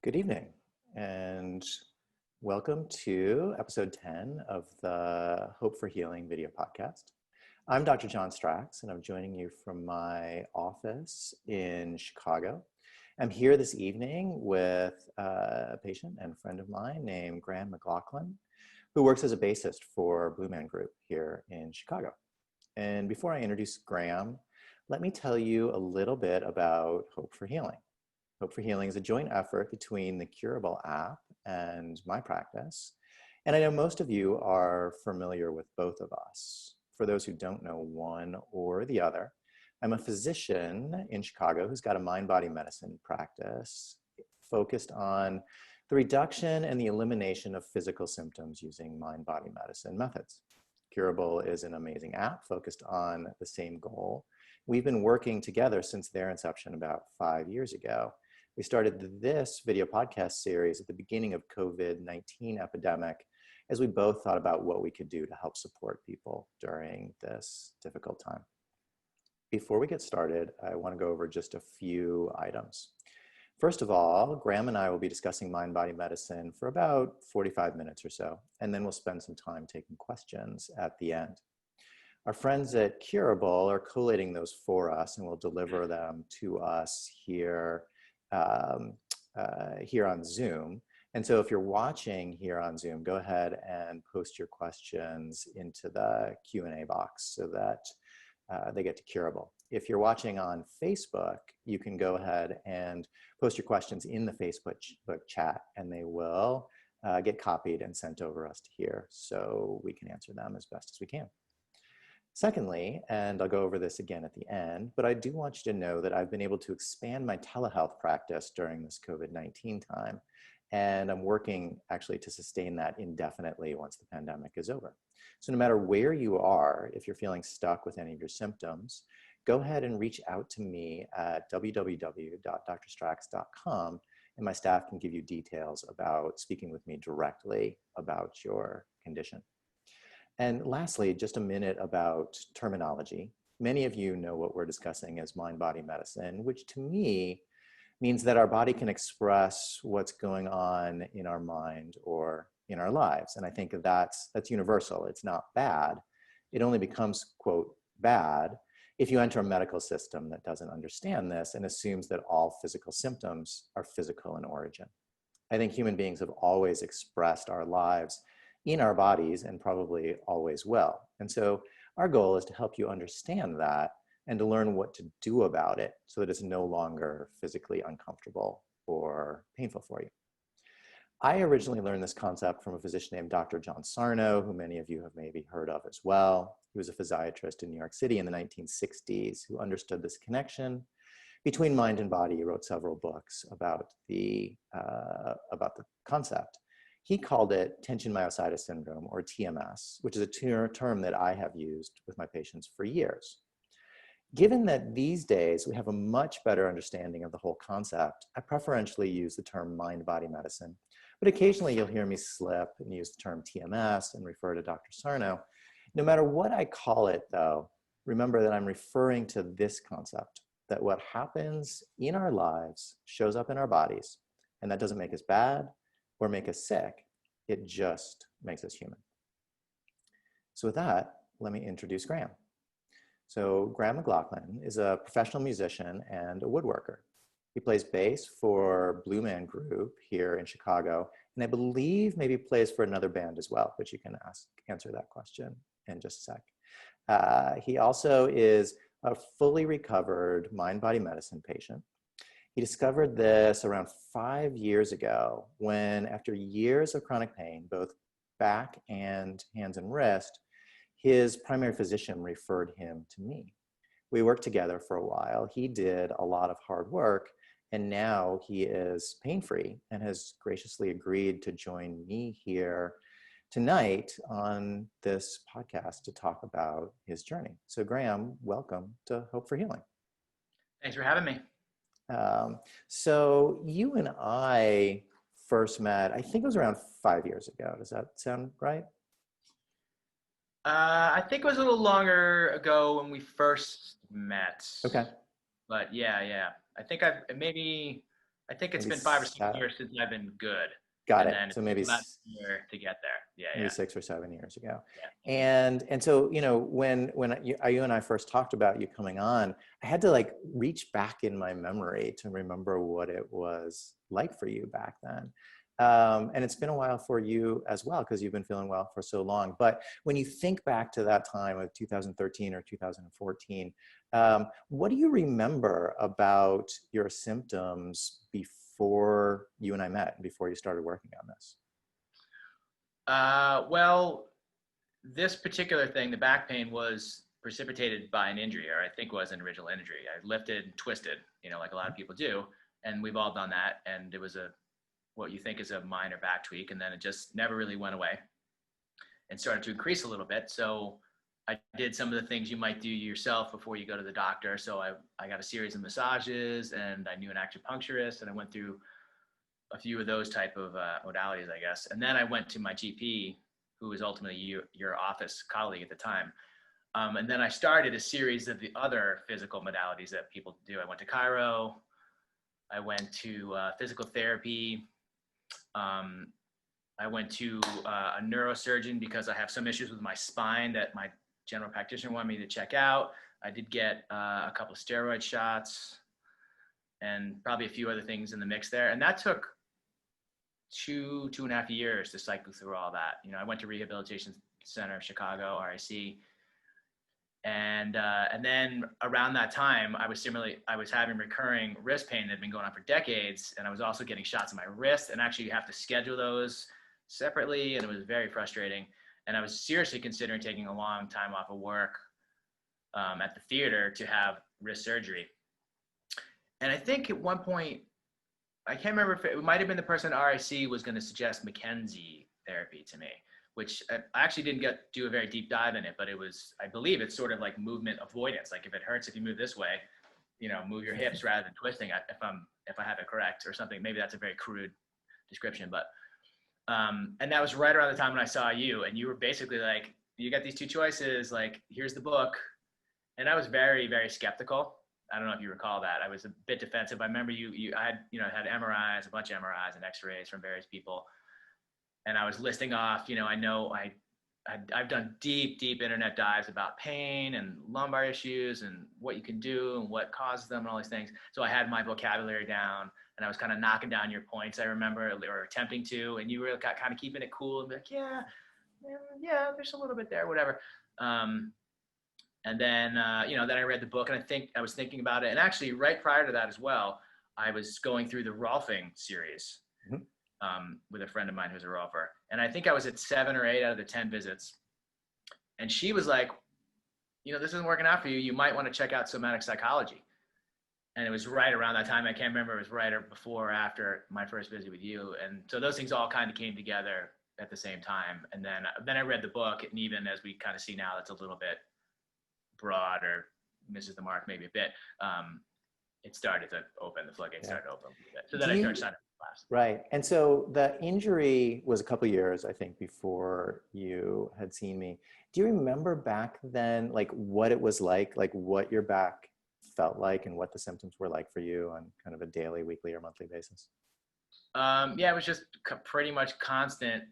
Good evening, and welcome to episode 10 of the Hope for Healing video podcast. I'm Dr. John Stracks, and I'm joining you from my office in Chicago. I'm here this evening with a patient and friend of mine named McLachlin, who works as a bassist for Blue Man Group here in Chicago. And before I introduce Graham, let me tell you a little bit about Hope for Healing. Hope for Healing is a joint effort between the Curable app and my practice. And I know most of you are familiar with both of us. For those who don't know one or the other, I'm a physician in Chicago who's got a mind-body medicine practice focused on the reduction and the elimination of physical symptoms using mind-body medicine methods. Curable is an amazing app focused on the same goal. We've been working together since their inception about 5 years ago. We started this video podcast series at the beginning of COVID-19 epidemic as we both thought about what we could do to help support people during this difficult time. Before we get started, I want to go over just a few items. First of all, Graham and I will be discussing mind-body medicine for about 45 minutes or so, and then we'll spend some time taking questions at the end. Our friends at Curable are collating those for us and will deliver them to us here on Zoom. And so if you're watching here on Zoom, go ahead and post your questions into the Q&A box so that they get to Curable. If you're watching on Facebook, you can go ahead and post your questions in the Facebook chat, and they will get copied and sent over us to here so we can answer them as best as we can. Secondly, and I'll go over this again at the end, but I do want you to know that I've been able to expand my telehealth practice during this COVID-19 time, and I'm working actually to sustain that indefinitely once the pandemic is over. So no matter where you are, if you're feeling stuck with any of your symptoms, go ahead and reach out to me at www.drstracks.com, and my staff can give you details about speaking with me directly about your condition. And lastly, just a minute about terminology. Many of you know what we're discussing as mind-body medicine, which to me means that our body can express what's going on in our mind or in our lives. And I think that's universal. It's not bad. It only becomes, quote, bad if you enter a medical system that doesn't understand this and assumes that all physical symptoms are physical in origin. I think human beings have always expressed our lives in our bodies and probably always will. And so our goal is to help you understand that and to learn what to do about it so that it's no longer physically uncomfortable or painful for you. I originally learned this concept from a physician named Dr. John Sarno, who many of you have maybe heard of as well. He was a physiatrist in New York City in the 1960s who understood this connection between mind and body. He wrote several books about the concept. He called it tension myositis syndrome, or TMS, which is a term that I have used with my patients for years. Given that these days we have a much better understanding of the whole concept, I preferentially use the term mind-body medicine, but occasionally you'll hear me slip and use the term TMS and refer to Dr. Sarno. No matter what I call it, though, remember that I'm referring to this concept, that what happens in our lives shows up in our bodies, and that doesn't make us bad or make us sick. It just makes us human. So with that, let me introduce Graham. So Graham McLachlin is a professional musician and a woodworker. He plays bass for Blue Man Group here in Chicago, and I believe maybe plays for another band as well, but you can answer that question in just a sec. He also is a fully recovered mind-body medicine patient. He discovered this around 5 years ago when, after years of chronic pain, both back and hands and wrist, his primary physician referred him to me. We worked together for a while. He did a lot of hard work, and now he is pain-free and has graciously agreed to join me here tonight on this podcast to talk about his journey. So Graham, welcome to Hope for Healing. Thanks for having me. So you and I first met, I think it was around 5 years ago. Does that sound right? I think it was a little longer ago when we first met. Okay. But yeah. I think I think it's maybe been 5 or 6 years since I've been good. got And it. then So it took about a year to get there. maybe Yeah. 6 or 7 years ago. Yeah. And so, when you and I first talked about you coming on, I had to like reach back in my memory to remember what it was like for you back then. And it's been a while for you as well, because you've been feeling well for so long. But when you think back to that time of 2013 or 2014, what do you remember about your symptoms before you and I met, before you started working on this? Well, this particular thing, the back pain, was precipitated by an injury, or I think was an original injury. I lifted and twisted, like a lot of people do, and we've all done that. And it was what you think is a minor back tweak, and then it just never really went away and started to increase a little bit. So I did some of the things you might do yourself before you go to the doctor. So I got a series of massages, and I knew an acupuncturist, and I went through a few of those type of modalities, I guess. And then I went to my GP, who was ultimately your office colleague at the time. And then I started a series of the other physical modalities that people do. I went to chiro. I went to physical therapy. I went to a neurosurgeon because I have some issues with my spine that my general practitioner wanted me to check out. I did get a couple of steroid shots and probably a few other things in the mix there. And that took 2.5 years to cycle through all that. I went to Rehabilitation Center of Chicago, RIC. And then around that time, I was having recurring wrist pain that had been going on for decades. And I was also getting shots in my wrist, and actually you have to schedule those separately. And it was very frustrating. And I was seriously considering taking a long time off of work at the theater to have wrist surgery. And I think at one point, I can't remember if it might have been the person at RIC was going to suggest McKenzie therapy to me, which I actually didn't do a very deep dive in it, but I believe it's sort of like movement avoidance. Like if it hurts, if you move this way, move your hips rather than twisting, if I have it correct or something. Maybe that's a very crude description, but, and that was right around the time when I saw you, and you were basically like, you got these two choices, like, here's the book. And I was very, very skeptical. I don't know if you recall that. I was a bit defensive. I remember I had MRIs, a bunch of MRIs and x-rays from various people. And I was listing off, I know I've done deep internet dives about pain and lumbar issues and what you can do and what causes them and all these things. So I had my vocabulary down, and I was kind of knocking down your points, I remember, or attempting to, and you were kind of keeping it cool and be like, yeah, there's a little bit there, whatever. And then, then I read the book, and I was thinking about it. And actually right prior to that as well, I was going through the Rolfing series with a friend of mine who's a Rolfer. And I think I was at 7 or 8 out of the 10 visits. And she was like, this isn't working out for you. You might want to check out somatic psychology. And it was right around that time. I can't remember if it was right or before or after my first visit with you. And so those things all kind of came together at the same time. And then I read the book, and even as we kind of see now, that's a little bit broad or misses the mark maybe a bit. It started to open, the floodgates started to open a little bit. So then I started signing up class. Right. And so the injury was a couple of years, I think, before you had seen me. Do you remember back then, like what it was like what your back felt like and what the symptoms were like for you on kind of a daily, weekly, or monthly basis? It was just pretty much constant,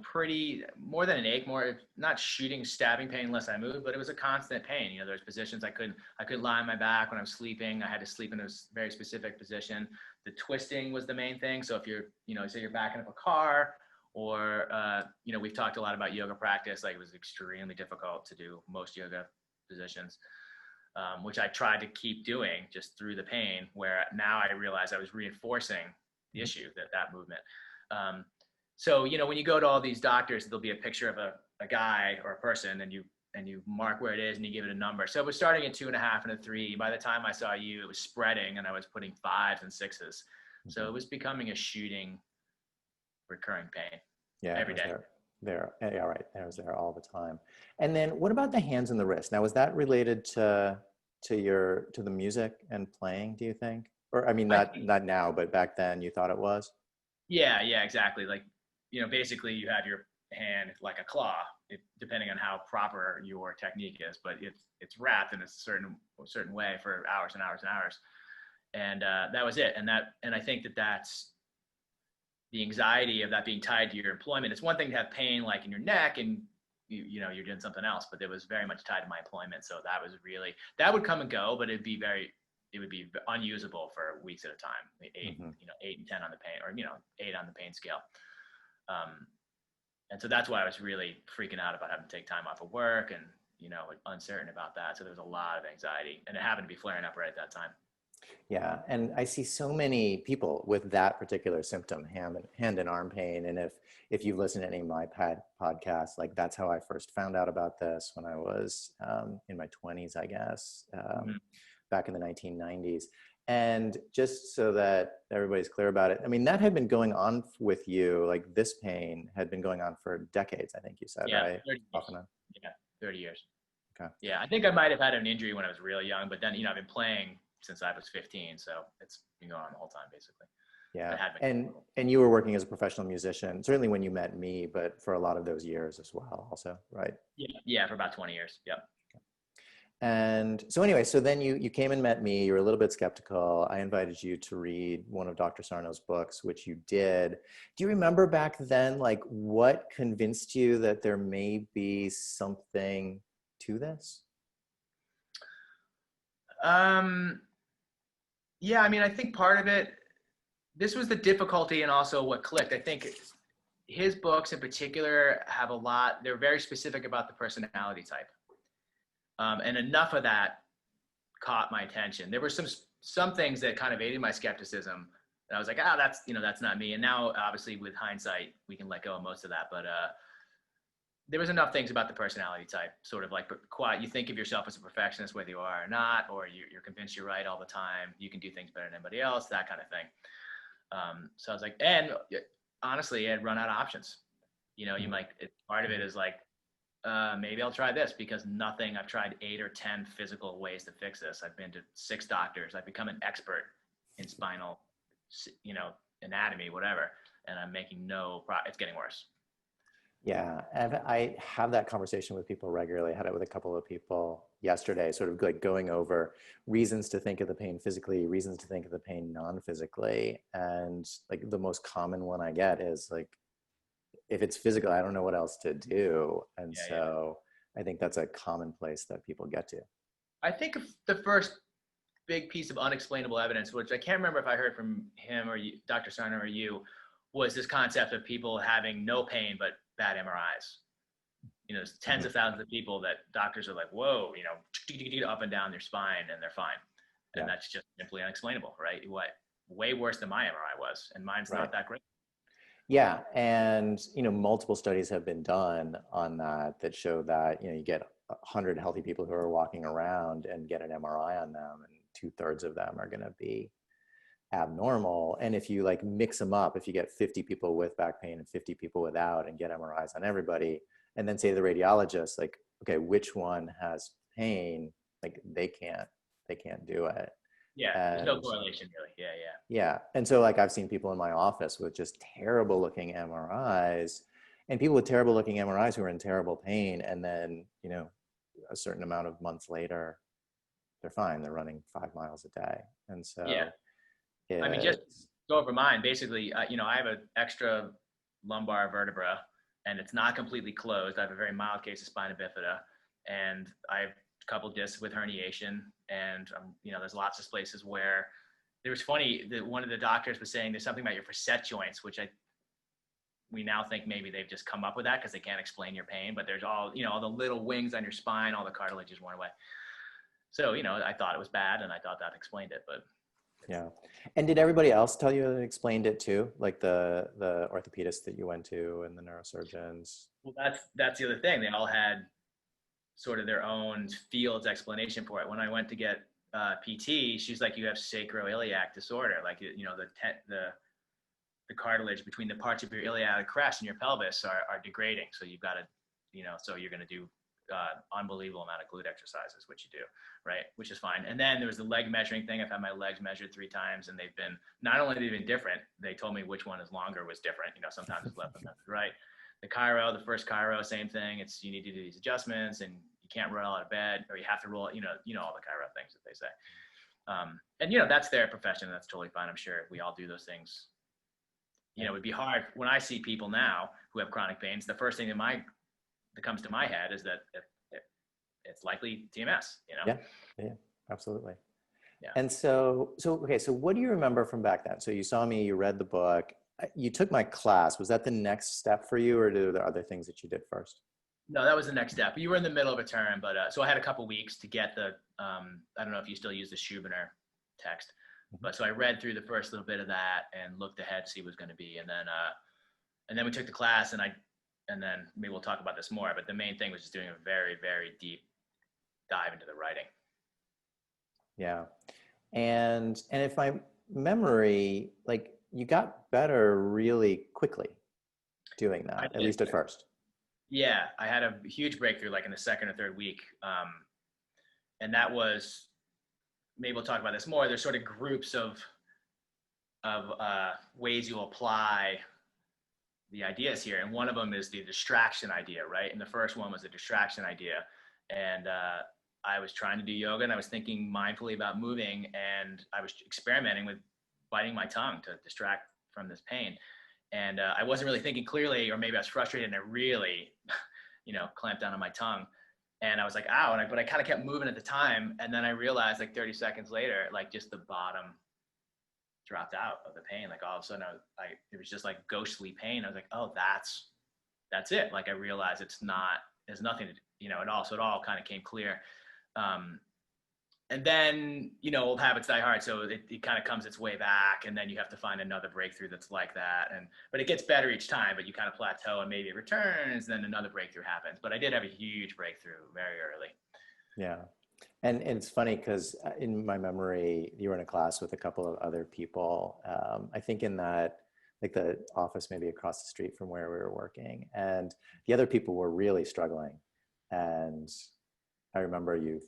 pretty more than an ache, more not shooting, stabbing pain unless I moved, but it was a constant pain. There's positions I couldn't lie on my back when I'm sleeping. I had to sleep in a very specific position. The twisting was the main thing. So if you're, say you're backing up a car, or, we've talked a lot about yoga practice. Like, it was extremely difficult to do most yoga positions, which I tried to keep doing just through the pain, where now I realized I was reinforcing the issue, that movement. So, when you go to all these doctors, there'll be a picture of a guy or a person, and you mark where it is and you give it a number. So it was starting at 2.5 and a 3. By the time I saw you, it was spreading, and I was putting 5s and 6s. So it was becoming a shooting, recurring pain every day. Yeah, right. I was there all the time. And then what about the hands and the wrist? Now, was that related to the music and playing, do you think? Or, I mean, not now, but back then you thought it was? Yeah, exactly. Like, basically you have your hand like a claw, depending on how proper your technique is, but it's wrapped in a certain way for hours and hours and hours. And that was it. And I think that's the anxiety of that being tied to your employment. It's one thing to have pain like in your neck and you're doing something else, but it was very much tied to my employment. So that would come and go, but it would be unusable for weeks at a time. 8 and 10 on the pain, or 8 on the pain scale. And so that's why I was really freaking out about having to take time off of work and uncertain about that. So there was a lot of anxiety, and it happened to be flaring up right at that time. Yeah, and I see so many people with that particular symptom, hand and arm pain. And if you've listened to any of my podcasts, like that's how I first found out about this when I was in my 20s, I guess, back in the 1990s. And just so that everybody's clear about it, I mean, that had been going on with you, like this pain had been going on for decades, I think you said, right? 30 years. Yeah, 30 years. Okay. Yeah, I think I might have had an injury when I was real young, but then, I've been playing since I was 15, so it's been going on the whole time, basically. Yeah, and you were working as a professional musician, certainly when you met me, but for a lot of those years as well, also, right? Yeah, for about 20 years. Yep. And so anyway, so then you came and met me. You were a little bit skeptical. I invited you to read one of Dr. Sarno's books, which you did. Do you remember back then, like what convinced you that there may be something to this? Yeah, I mean, I think part of it, this was the difficulty and also what clicked. I think his books in particular have they're very specific about the personality type. And enough of that caught my attention. There were some things that kind of aided my skepticism. And I was like, that's not me. And now, obviously, with hindsight, we can let go of most of that. But there was enough things about the personality type, sort of like you think of yourself as a perfectionist, whether you are or not, or you're convinced you're right all the time. You can do things better than anybody else, that kind of thing. So I was like, and honestly, I'd run out of options. Part of it is like, maybe I'll try this, because I've tried 8 or 10 physical ways to fix this. I've been to 6 doctors. I've become an expert in spinal, anatomy, whatever. And I'm making it's getting worse. Yeah, and I have that conversation with people regularly. I had it with a couple of people yesterday, sort of like going over reasons to think of the pain physically, reasons to think of the pain non-physically. And like the most common one I get is like, if it's physical, I don't know what else to do. And I think that's a common place that people get to. I think the first big piece of unexplainable evidence, which I can't remember if I heard from him or you, Dr. Sarno or you, was this concept of people having no pain but bad MRIs. There's tens of thousands of people that doctors are like, whoa, up and down their spine and they're fine. And that's just simply unexplainable, right? Way worse than my MRI was, and mine's not that great. Yeah, and multiple studies have been done on that show that you get 100 healthy people who are walking around and get an MRI on them, and 2/3 of them are going to be abnormal. And if you like mix them up, if you get 50 people with back pain and 50 people without, and get MRIs on everybody, and then say to the radiologist, like, okay, which one has pain? Like they can't do it. Yeah, there's no correlation really. Yeah. And so like I've seen people in my office with just terrible looking MRIs, and people with terrible looking MRIs who are in terrible pain, and then, a certain amount of months later, they're fine. They're running 5 miles a day. And so I mean, just go over mine. Basically, I have an extra lumbar vertebra, and it's not completely closed. I have a very mild case of spina bifida, and I have a couple discs with herniation. And, there's lots of places where it was funny that one of the doctors was saying there's something about your facet joints, which we now think maybe they've just come up with that because they can't explain your pain, but there's all the little wings on your spine, all the cartilage is worn away. So, I thought it was bad, and I thought that explained it, but. Yeah. And did everybody else tell you that explained it too? Like the orthopedist that you went to and the neurosurgeons? Well, that's the other thing. They all had sort of their own field's explanation for it. When I went to get PT, she's like, you have sacroiliac disorder. Like, the cartilage between the parts of your iliac crest and your pelvis are degrading. So you've got to, so you're going to do unbelievable amount of glute exercises, which you do, right? Which is fine. And then there was the leg measuring thing. I've had my legs measured 3 times, and they've been, not only they've been different, they told me which one is longer was different. Sometimes it's left, sometimes it's right. The first chiro, same thing. It's, you need to do these adjustments, and you can't roll out of bed, or you have to roll, all the chiro things that they say. And, you know, that's their profession. That's totally fine. I'm sure we all do those things. You know, it'd be hard when I see people now who have chronic pains. The first thing that comes to my head is that it's likely TMS, you know? Yeah, absolutely. Yeah. And okay, so what do you remember from back then? So you saw me, you read the book, you took my class. Was that the next step for you, or were there other things that you did first? No, that was the next step. You were in the middle of a term, but so I had a couple weeks to get the, I don't know if you still use the Schubiner text, but so I read through the first little bit of that and looked ahead to see what it was going to be. And then we took the class, and then maybe we'll talk about this more, but the main thing was just doing a very, very deep dive into the writing. Yeah. And if my memory, like, you got better really quickly doing that, at least at first. Yeah, I had a huge breakthrough like in the second or third week. And that was, maybe we'll talk about this more. There's sort of groups of ways you'll apply the ideas here. And one of them is the distraction idea, right? And the first one was the distraction idea. And I was trying to do yoga, and I was thinking mindfully about moving, and I was experimenting with biting my tongue to distract from this pain. And I wasn't really thinking clearly, or maybe I was frustrated and I really, you know, clamped down on my tongue. And I was like, ow. But I kind of kept moving at the time. And then I realized like 30 seconds later, like just the bottom dropped out of the pain. Like all of a sudden it was just like ghostly pain. I was like, oh, that's it. Like I realized there's nothing to, you know, at all. So it all kind of came clear. And then, you know, old habits die hard. So it kind of comes its way back, and then you have to find another breakthrough that's like that. But it gets better each time, but you kind of plateau and maybe it returns, then another breakthrough happens. But I did have a huge breakthrough very early. Yeah. And it's funny because in my memory, you were in a class with a couple of other people. I think in that, like the office maybe across the street from where we were working, and the other people were really struggling. And I remember you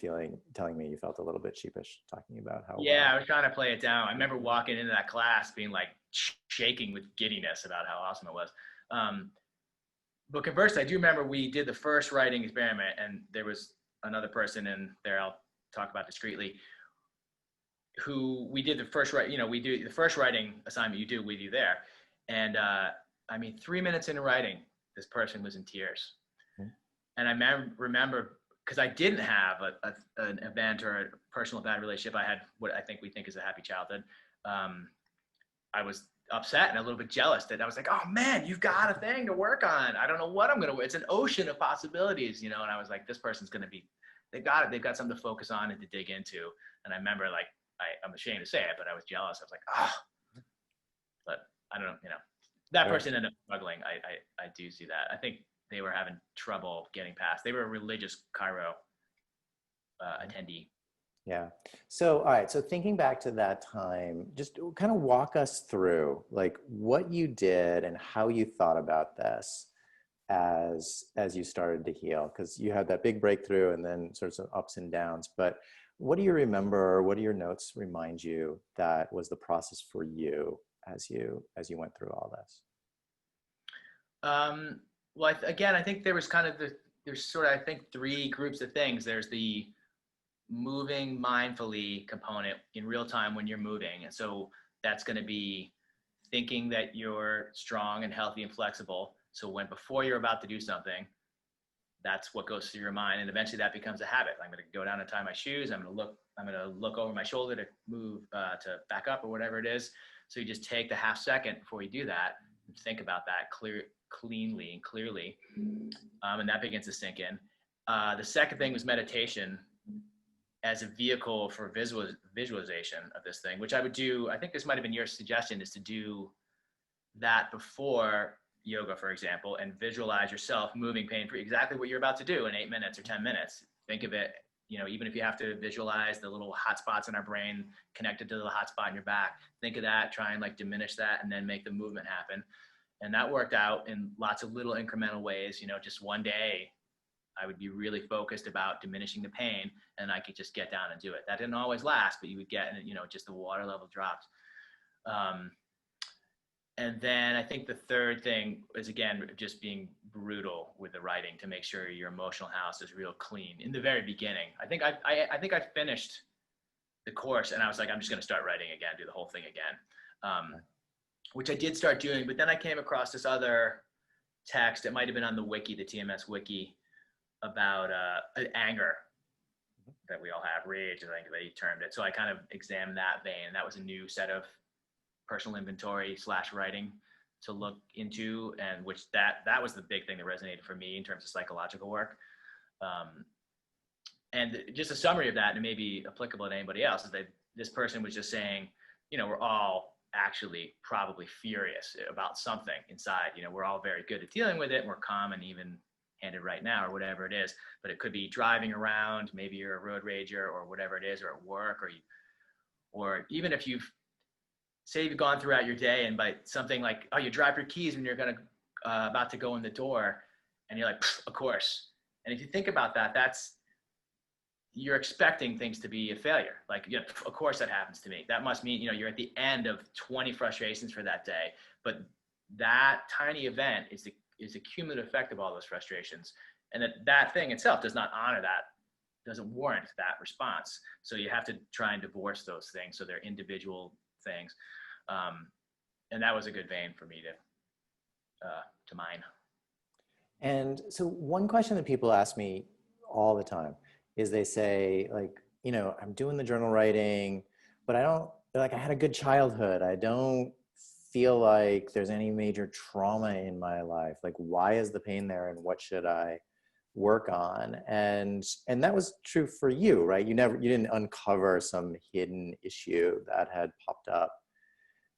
telling me you felt a little bit sheepish talking about how. Yeah, I was trying to play it down. I remember walking into that class being like shaking with giddiness about how awesome it was. But conversely, I do remember we did the first writing experiment, and there was another person in there I'll talk about discreetly, who we did the first writing, you know, we do the first writing assignment you do with you there. And I mean, 3 minutes into writing, this person was in tears. Mm-hmm. And I remember, because I didn't have an event or a personal bad relationship. I had what I think we think is a happy childhood. I was upset and a little bit jealous that I was like, oh man, you've got a thing to work on. I don't know what I'm going to, it's an ocean of possibilities, you know? And I was like, this person's going to be, they've got something to focus on and to dig into. And I remember like, I'm ashamed to say it, but I was jealous. I was like, but I don't know, you know, that person ended up struggling. I do see that. I think they were having trouble getting past. They were a religious chiro attendee. Yeah. So, all right. So thinking back to that time, just kind of walk us through like what you did and how you thought about this as you started to heal, because you had that big breakthrough and then sort of ups and downs. But what do you remember? What do your notes remind you that was the process for you as you went through all this? Well, again, I think there was kind of there's sort of, I think, three groups of things. There's the moving mindfully component in real time when you're moving. And so that's going to be thinking that you're strong and healthy and flexible. So before you're about to do something, that's what goes through your mind. And eventually that becomes a habit. I'm going to go down and tie my shoes. I'm going to look over my shoulder to move, to back up or whatever it is. So you just take the half second before you do that and think about that cleanly and clearly. And that begins to sink in. The second thing was meditation as a vehicle for visualization of this thing, which I would do. I think this might've been your suggestion, is to do that before yoga, for example, and visualize yourself moving pain-free, exactly what you're about to do in 8 minutes or 10 minutes. Think of it, you know, even if you have to visualize the little hot spots in our brain connected to the hot spot in your back, think of that, try and like diminish that, and then make the movement happen. And that worked out in lots of little incremental ways. You know, just one day I would be really focused about diminishing the pain, and I could just get down and do it. That didn't always last, but you would get, you know, just the water level drops. And then I think the third thing is, again, just being brutal with the writing to make sure your emotional house is real clean in the very beginning. I think I finished the course, and I was like, I'm just going to start writing again, do the whole thing again, which I did start doing. But then I came across this other text. It might have been on the wiki, the TMS wiki, about anger that we all have, rage, I think they termed it. So I kind of examined that vein, and that was a new set of personal inventory / writing to look into, and which that was the big thing that resonated for me in terms of psychological work. And just a summary of that, and it may be applicable to anybody else, is that this person was just saying, we're all actually probably furious about something inside. We're all very good at dealing with it, and we're calm and even handed right now, or whatever it is. But it could be driving around, maybe you're a road rager or whatever it is, or at work, or even if you've gone throughout your day, and by something like, oh, you drop your keys when you're about to go in the door, and you're like, of course. And if you think about that, you're expecting things to be a failure. Like, of course that happens to me. That must mean, you're at the end of 20 frustrations for that day. But that tiny event is a cumulative effect of all those frustrations. And that thing itself does not honor that, doesn't warrant that response. So you have to try and divorce those things. So they're individual things. And that was a good vein for me to mine. And so one question that people ask me all the time is they say, like, I'm doing the journal writing, but I had a good childhood. I don't feel like there's any major trauma in my life. Like, why is the pain there, and what should I work on? And that was true for you, right? You didn't uncover some hidden issue that had popped up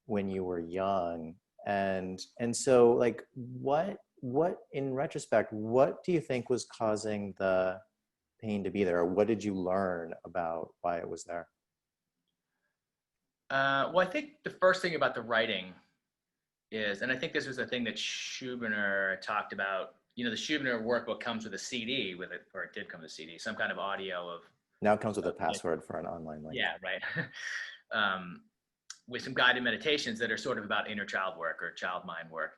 when you were young. And so, like, what in retrospect, what do you think was causing the pain to be there, or what did you learn about why it was there? Well, I think the first thing about the writing is, and I think this was the thing that Schubiner talked about, the Schubiner workbook comes with a CD with it, or it did come with a CD, some kind of audio of. Now it comes with a password for an online link. Yeah, right. With some guided meditations that are sort of about inner child work or child mind work.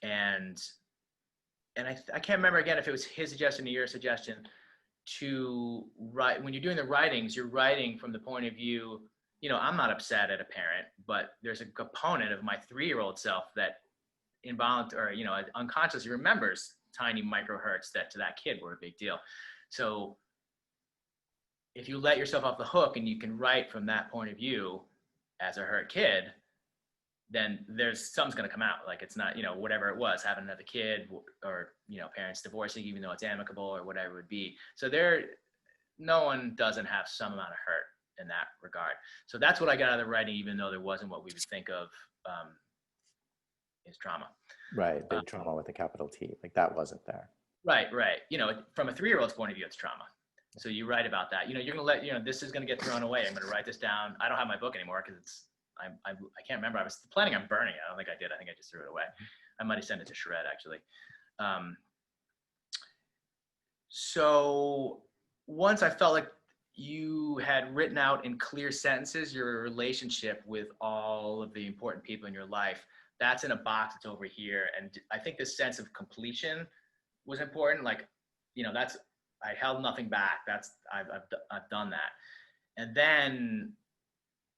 And I can't remember again if it was his suggestion or your suggestion to write. When you're doing the writings, you're writing from the point of view, I'm not upset at a parent, but there's a component of my 3-year-old self that involuntarily, unconsciously remembers tiny microhertz that to that kid were a big deal. So if you let yourself off the hook and you can write from that point of view as a hurt kid, then something's going to come out. Like, it's not, whatever it was, having another kid, or, parents divorcing, even though it's amicable, or whatever it would be. So no one doesn't have some amount of hurt in that regard. So that's what I got out of the writing, even though there wasn't what we would think of as trauma. Right. Big trauma with a capital T. Like, that wasn't there. Right. From a 3-year-old's point of view, it's trauma. So you write about that. You're going to this is going to get thrown away. I'm going to write this down. I don't have my book anymore because I can't remember. I was planning on burning it. I don't think I did. I think I just threw it away. I might have sent it to shred, actually. So once I felt like you had written out in clear sentences your relationship with all of the important people in your life, that's in a box that's over here. And I think this sense of completion was important. Like, I held nothing back. I've done that. And then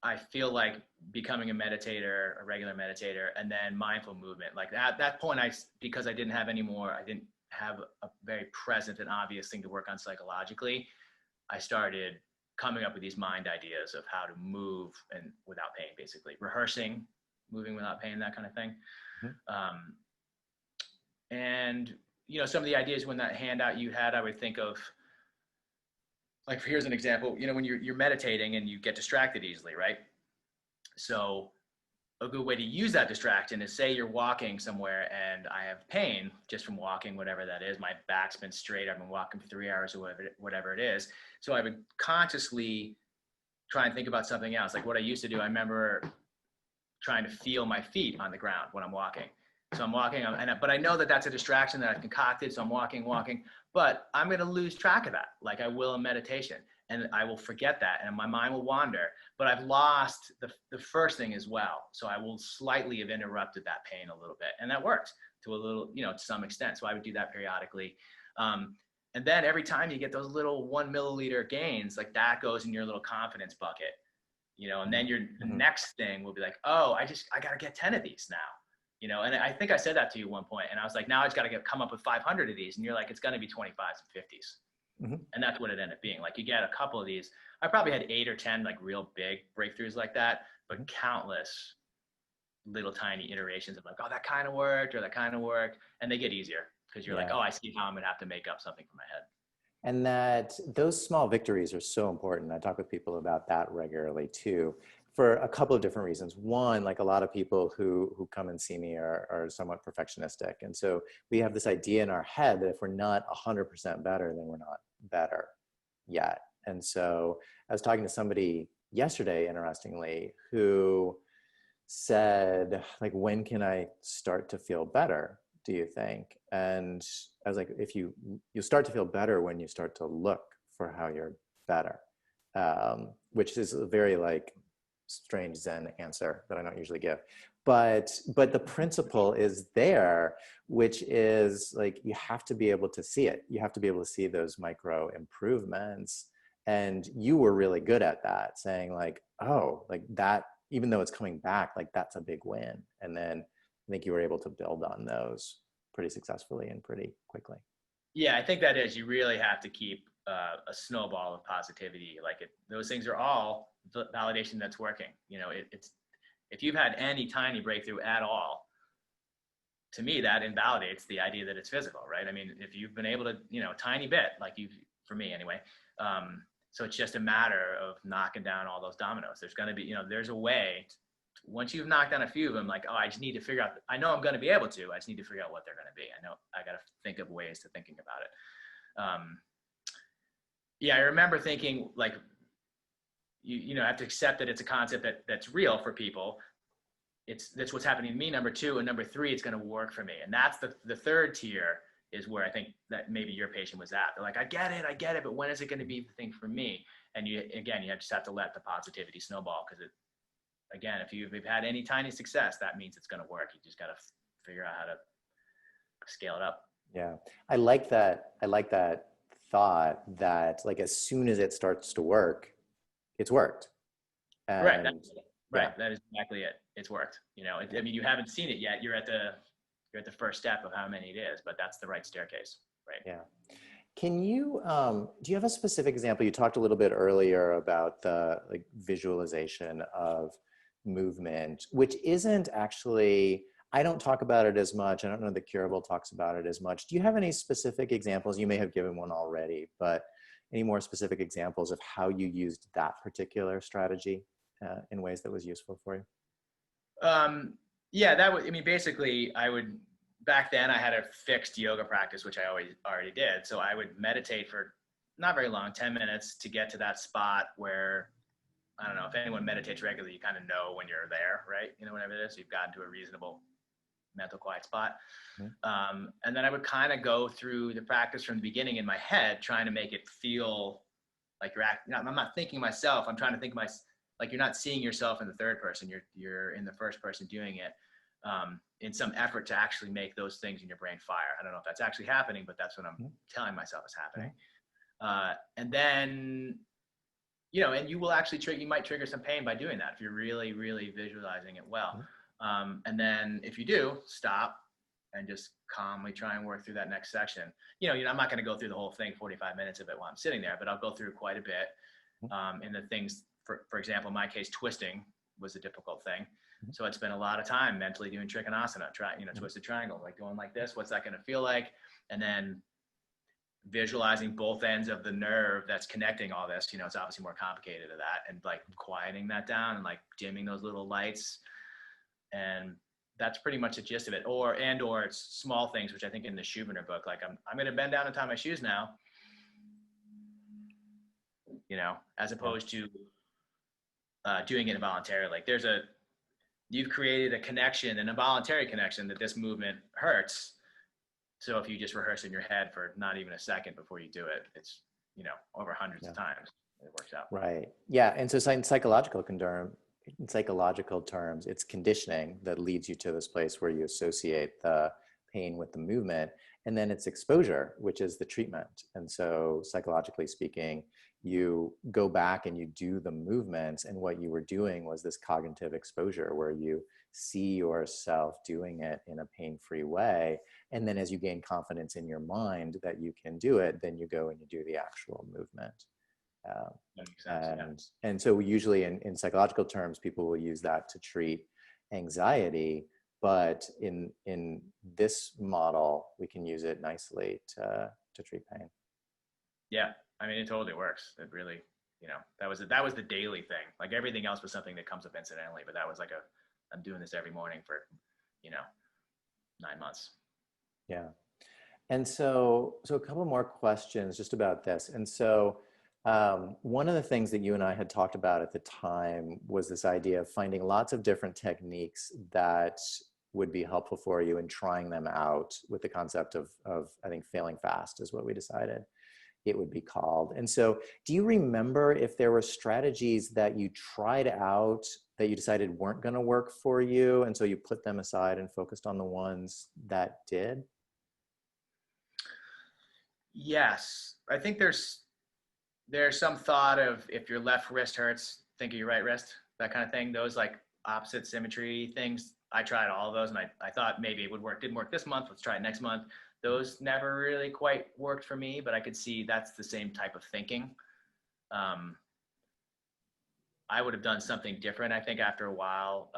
I feel like becoming a meditator, a regular meditator, and then mindful movement. Like, at that point, because I didn't have a very present and obvious thing to work on psychologically, I started coming up with these mind ideas of how to move and without pain, basically rehearsing, moving without pain, that kind of thing. Mm-hmm. And some of the ideas when that handout you had, I would think of, like, here's an example, when you're meditating and you get distracted easily, right? So a good way to use that distraction is, say you're walking somewhere and I have pain just from walking, whatever that is. My back's been straight. I've been walking for 3 hours or whatever it is. So I would consciously try and think about something else. Like what I used to do, I remember trying to feel my feet on the ground when I'm walking. So I'm walking, but I know that that's a distraction that I've concocted. So I'm walking, but I'm going to lose track of that, like I will in meditation, and I will forget that, and my mind will wander. But I've lost the first thing as well. So I will slightly have interrupted that pain a little bit, and that worked to a little, to some extent. So I would do that periodically. And then every time you get those little 1 milliliter gains, like that goes in your little confidence bucket. and then the next thing will be like, oh, I got to get 10 of these now, and I think I said that to you at one point, and I was like, now I just got to come up with 500 of these. And you're like, it's going to be 25s and 50s. And that's what it ended up being. Like, you get a couple of these. I probably had 8 or 10 like real big breakthroughs like that, but countless little tiny iterations of like, oh, that kind of worked, or that kind of worked. And they get easier because you're like, oh, I see how I'm going to have to make up something for my head. And that those small victories are so important. I talk with people about that regularly too, for a couple of different reasons. One, like a lot of people who come and see me are somewhat perfectionistic. And so we have this idea in our head that if we're not 100% better, then we're not better yet. And so I was talking to somebody yesterday, interestingly, who said, like, when can I start to feel better, do you think? And I was like, you'll start to feel better when you start to look for how you're better, which is a very like strange Zen answer that I don't usually give. But the principle is there, which is like, you have to be able to see it. You have to be able to see those micro improvements. And you were really good at that, saying like, oh, like that, even though it's coming back, like that's a big win. And then I think you were able to build on those pretty successfully and pretty quickly. Yeah, I think that is, you really have to keep a snowball of positivity. Like those things are all validation that's working. It's if you've had any tiny breakthrough at all, to me, that invalidates the idea that it's physical, right? I mean, if you've been able to, tiny bit, like for me anyway. So it's just a matter of knocking down all those dominoes. There's going to be, there's a way. Once you've knocked down a few of them, like, oh, I just need to figure out, I know I'm going to be able to, I just need to figure out what they're going to be. I know I got to think of ways to thinking about it. Yeah, I remember thinking like, you have to accept that it's a concept that's real for people. That's what's happening to me, number 2. And number 3, it's going to work for me. And that's the third tier is where I think that maybe your patient was at. They're like, I get it, but when is it going to be the thing for me? And you just have to let the positivity snowball, because again, if you've had any tiny success, that means it's going to work. You just got to figure out how to scale it up. Yeah, I like that. I like that thought that like as soon as it starts to work, it's worked. And, right. Right. That is exactly it. It's worked. I mean, you haven't seen it yet. You're at the first step of how many it is, but that's the right staircase. Right. Yeah. Can you, do you have a specific example? You talked a little bit earlier about the like visualization of movement, which isn't actually, I don't talk about it as much. I don't know that Curable talks about it as much. Do you have any specific examples? You may have given one already, but any more specific examples of how you used that particular strategy in ways that was useful for you? Yeah, basically back then I had a fixed yoga practice, which I already did. So I would meditate for not very long, 10 minutes, to get to that spot where, I don't know, if anyone meditates regularly, you kind of know when you're there, right? Whenever it is, you've gotten to a reasonable mental quiet spot. Mm-hmm. And then I would kind of go through the practice from the beginning in my head, trying to make it feel like I'm not thinking myself. I'm trying to think like you're not seeing yourself in the third person. You're in the first person doing it, in some effort to actually make those things in your brain fire. I don't know if that's actually happening, but that's what I'm telling myself is happening. And then, and you will actually you might trigger some pain by doing that if you're really, really visualizing it well. And then if you do, stop and just calmly try and work through that next section. I'm not going to go through the whole thing, 45 minutes of it while I'm sitting there, but I'll go through quite a bit. And the things, for example, in my case, twisting was a difficult thing. So I'd spend a lot of time mentally doing trikonasana, twisted triangle, like going like this. What's that going to feel like? And then visualizing both ends of the nerve that's connecting all this. It's obviously more complicated than that, and like quieting that down and like dimming those little lights. And that's pretty much the gist of it. Or it's small things, which I think in the Schubiner book, like I'm going to bend down and tie my shoes now, as opposed to doing it involuntarily. Like you've created a connection, an involuntary connection, that this movement hurts. So if you just rehearse in your head for not even a second before you do it, it's, over hundreds of times, it works out. Right. Yeah. And so in psychological terms, it's conditioning that leads you to this place where you associate the pain with the movement. And then it's exposure, which is the treatment. And so psychologically speaking, you go back and you do the movements, and what you were doing was this cognitive exposure where you see yourself doing it in a pain-free way. And then as you gain confidence in your mind that you can do it, then you go and you do the actual movement. That makes sense, And so usually in psychological terms, people will use that to treat anxiety, but in this model, we can use it nicely to treat pain. Yeah, I mean, it totally works. It really, that was the daily thing. Like everything else was something that comes up incidentally, but that was like I'm doing this every morning for, 9 months. Yeah. And so a couple more questions just about this. And so one of the things that you and I had talked about at the time was this idea of finding lots of different techniques that would be helpful for you and trying them out with the concept of I think failing fast is what we decided it would be called. And so do you remember if there were strategies that you tried out that you decided weren't going to work for you, and so you put them aside and focused on the ones that did? Yes, I think there's some thought of if your left wrist hurts, think of your right wrist, that kind of thing. Those like opposite symmetry things. I tried all of those and I thought maybe it would work. Didn't work this month. Let's try it next month. Those never really quite worked for me, but I could see that's the same type of thinking. I would have done something different, I think, after a while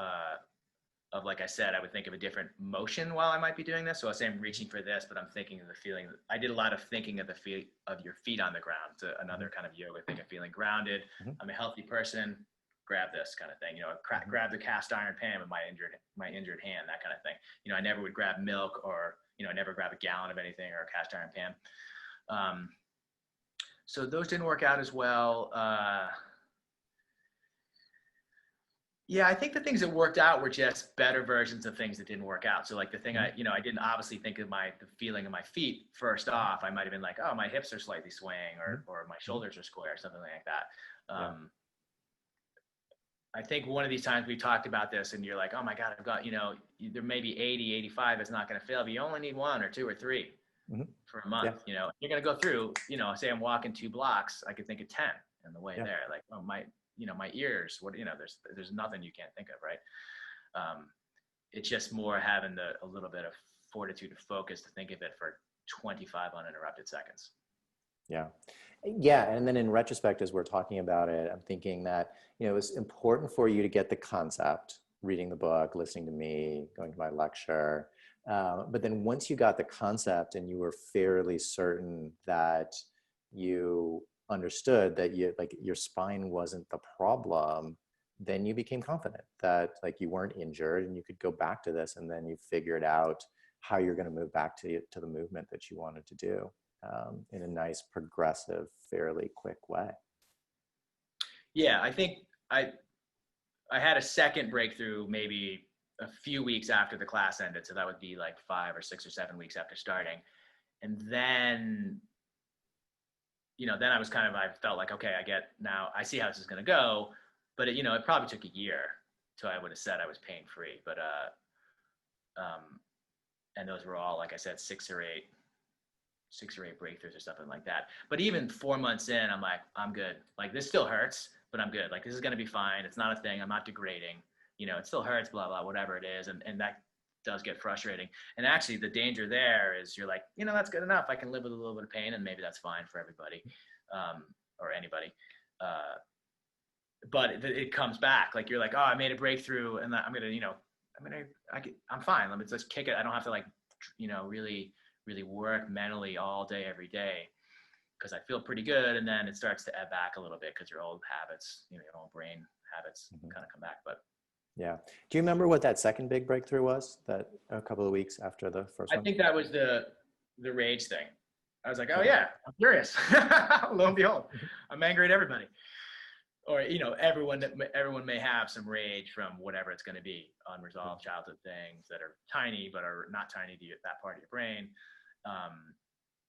of, like I said, I would think of a different motion while I might be doing this. So I say I'm reaching for this, but I'm thinking of the feeling. I did a lot of thinking of the feel of your feet on the ground. To another kind of yoga thing of feeling grounded. Mm-hmm. I'm a healthy person. Grab this kind of thing. Grab the cast iron pan with my injured hand, that kind of thing. I never would grab milk or I never grab a gallon of anything or a cast iron pan. So those didn't work out as well. Yeah, I think the things that worked out were just better versions of things that didn't work out. So like the thing I didn't obviously think of the feeling of my feet first off. I might've been like, oh, my hips are slightly swaying or my shoulders are square or something like that. I think one of these times we talked about this and you're like, oh my God, I've got, there may be 80, 85 is not going to fail, but you only need 1 or 2 or 3 for a month. You're going to go through, say I'm walking 2 blocks, I could think of 10 on the way there. Like, oh, my ears, there's nothing you can't think of, right? It's just more having a little bit of fortitude to focus to think of it for 25 uninterrupted seconds. Yeah. Yeah. And then in retrospect, as we're talking about it, I'm thinking that, it was important for you to get the concept, reading the book, listening to me, going to my lecture. But then once you got the concept and you were fairly certain that you understood that your spine wasn't the problem, then you became confident that like you weren't injured and you could go back to this, and then you figured out how you're going to move back to the movement that you wanted to do in a nice, progressive, fairly quick way. Yeah, I think I had a second breakthrough maybe a few weeks after the class ended. So that would be like 5 or 6 or 7 weeks after starting. And then, then I felt like, okay, I see how this is going to go. But it probably took a year till I would have said I was pain free. But, and those were all, like I said, 6 or 8 breakthroughs or something like that. But even 4 months in, I'm like, I'm good. Like this still hurts, but I'm good. Like this is going to be fine. It's not a thing. I'm not degrading. It still hurts, blah, blah, whatever it is. And that does get frustrating. And actually the danger there is you're like, that's good enough. I can live with a little bit of pain and maybe that's fine for everybody or anybody. But it comes back. Like you're like, oh, I made a breakthrough and I'm going to, I'm fine. Let's just kick it. I don't have to like, really work mentally all day, every day, because I feel pretty good. And then it starts to ebb back a little bit because your old habits, your old brain habits kind of come back. But yeah. Do you remember what that second big breakthrough was, that a couple of weeks after the first one? I think that was the rage thing. I was like, oh yeah, I'm furious. Lo and behold, I'm angry at everybody. Or, everyone may have some rage from whatever it's going to be, unresolved childhood things that are tiny, but are not tiny to that part of your brain.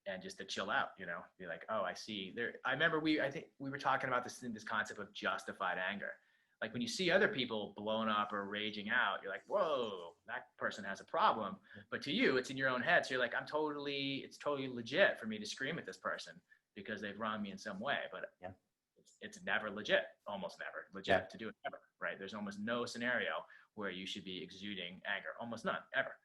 And just to chill out, be like, oh, I see there. I remember I think we were talking about this concept of justified anger. Like when you see other people blown up or raging out, you're like, whoa, that person has a problem. But to you, it's in your own head. So you're like, it's totally legit for me to scream at this person because they've wronged me in some way. But Yeah. it's never legit, almost never legit to do it ever, right? There's almost no scenario where you should be exuding anger, almost none, ever.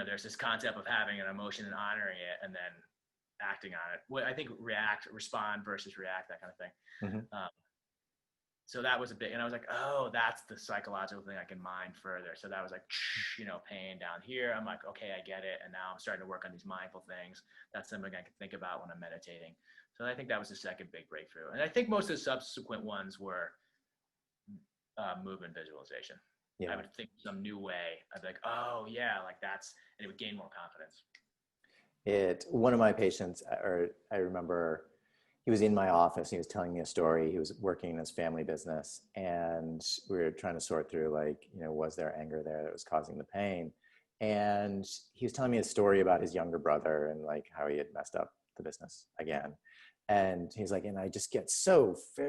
There's this concept of having an emotion and honoring it and then acting on it. Well, I think respond versus react, that kind of thing. Mm-hmm. So that was a big, and I was like, oh, that's the psychological thing I can mine further. So that was like, pain down here. I'm like, okay, I get it. And now I'm starting to work on these mindful things. That's something I can think about when I'm meditating. So I think that was the second big breakthrough. And I think most of the subsequent ones were movement visualization. I would think some new way. I'd be like, oh yeah, like that's, and it would gain more confidence. One of my patients, or I remember he was in my office and he was telling me a story. He was working in his family business and we were trying to sort through was there anger there that was causing the pain? And he was telling me a story about his younger brother and like how he had messed up the business again. And he's like, and I just get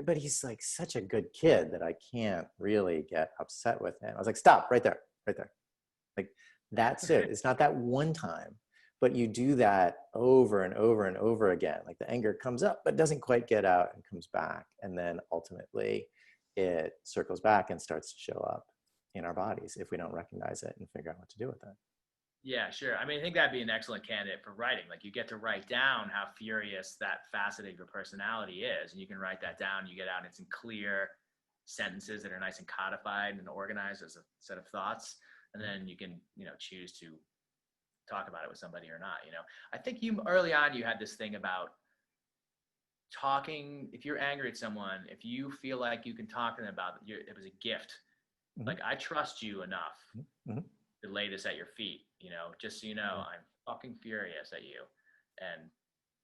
but he's like such a good kid that I can't really get upset with him. I was like, stop right there. Like, that's it. It's not that one time, but you do that over and over and over again. Like the anger comes up, but doesn't quite get out and comes back. And then ultimately it circles back and starts to show up in our bodies if we don't recognize it and figure out what to do with it. Yeah, sure. I mean, I think that'd be an excellent candidate for writing. Like you get to write down how furious that facet of your personality is. And you can write that down. You get out it's in clear sentences that are nice and codified and organized as a set of thoughts. And then you can, choose to talk about it with somebody or not. I think early on, you had this thing about talking. If you're angry at someone, if you feel like you can talk to them about it, it was a gift. Mm-hmm. Like, I trust you enough to lay this at your feet, just so you know, I'm fucking furious at you and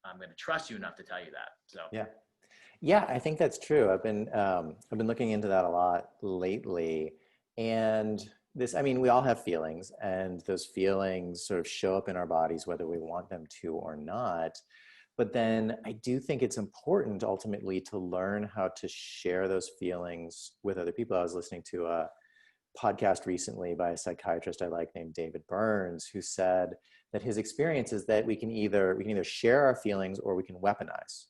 I'm going to trust you enough to tell you that. So, yeah, I think that's true. I've been looking into that a lot lately. And we all have feelings and those feelings sort of show up in our bodies, whether we want them to or not. But then I do think it's important ultimately to learn how to share those feelings with other people. I was listening to a podcast recently by a psychiatrist I like named David Burns, who said that his experience is that we can either share our feelings or we can weaponize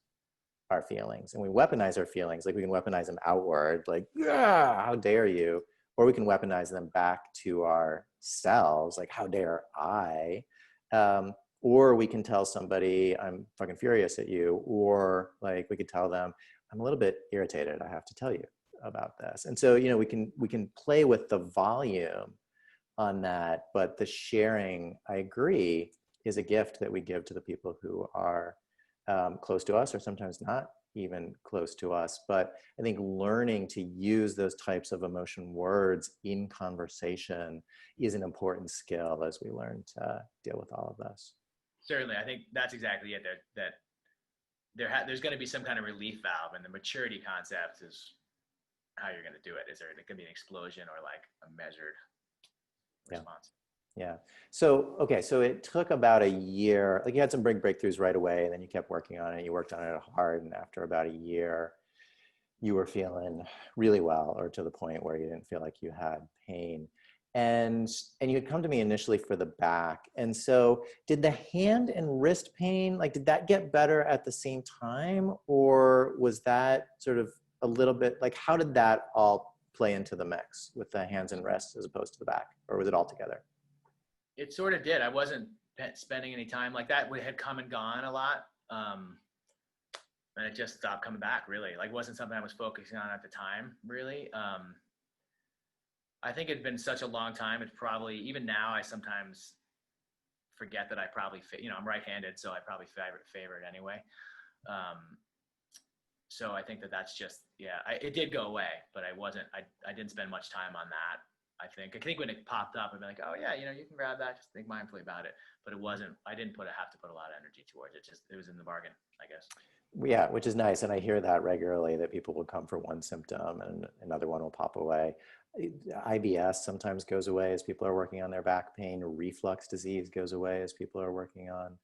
our feelings. And we weaponize our feelings, like we can weaponize them outward, like, yeah, how dare you? Or we can weaponize them back to ourselves, like, how dare I? Or we can tell somebody, I'm fucking furious at you. Or like we could tell them, I'm a little bit irritated, I have to tell you about this. And so, we can play with the volume on that, but the sharing, I agree, is a gift that we give to the people who are close to us or sometimes not even close to us. But I think learning to use those types of emotion words in conversation is an important skill as we learn to deal with all of this. Certainly. I think that's exactly it. That there's going to be some kind of relief valve, and the maturity concept is how you're going to do it. Is there going to be an explosion or like a measured response? Yeah. So it took about a year, like you had some big breakthroughs right away, and then you kept working on it. You worked on it hard. And after about a year, you were feeling really well, or to the point where you didn't feel like you had pain. And you had come to me initially for the back. And so did the hand and wrist pain, like, did that get better at the same time? Or was that sort of a little bit, like, how did that all play into the mix with the hands and wrists as opposed to the back? Or was it all together? It sort of did. I wasn't spending any time like that. We had come and gone a lot. And it just stopped coming back, really. Like, wasn't something I was focusing on at the time, really. I think it'd been such a long time. It's probably, even now, I sometimes forget that I probably, I'm right-handed, so I probably favor it anyway. So I think that's just, it did go away, but I didn't spend much time on that. I think when it popped up, I'd be like, oh yeah, you can grab that, just think mindfully about it. But it wasn't, I didn't have to put a lot of energy towards it. It was in the bargain, I guess. Yeah, which is nice. And I hear that regularly, that people will come for one symptom and another one will pop away. IBS sometimes goes away as people are working on their back pain. Reflux disease goes away as people are working on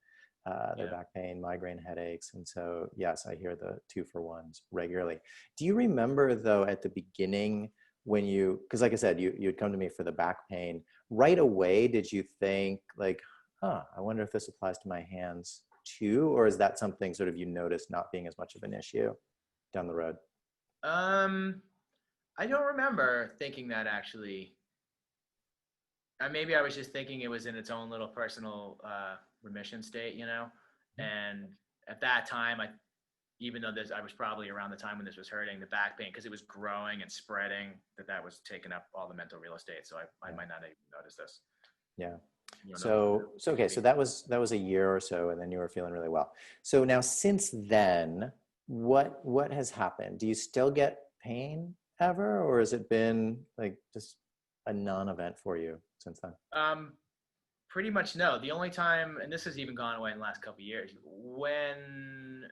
their Yeah. back pain, migraine headaches. And so, yes, I hear the 2-for-1s regularly. Do you remember though, at the beginning when you, because like I said, you'd come to me for the back pain, right away, did you think like, huh, I wonder if this applies to my hands too? Or is that something sort of you noticed not being as much of an issue down the road? Um, I don't remember thinking that actually. Maybe I was just thinking it was in its own little personal remission state, you know. And at that time, even though I was probably around the time when this was hurting, the back pain, because it was growing and spreading, that was taking up all the mental real estate. So I Yeah. might not even notice this. Yeah. You know, no, So okay, so that was a year or so, and then you were feeling really well. So now since then, what has happened? Do you still get pain ever, or has it been like just a non-event for you since then? um, pretty much no. The only time, and this has even gone away in the last couple of years, when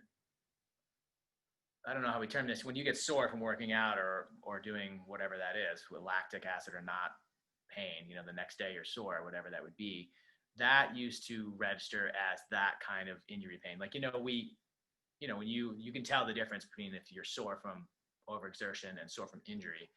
I don't know how we term this, when you get sore from working out or doing whatever that is, with lactic acid or not pain, you know, the next day you're sore, whatever that would be, that used to register as that kind of injury pain. Like, when you can tell the difference between if you're sore from overexertion and sore from injury.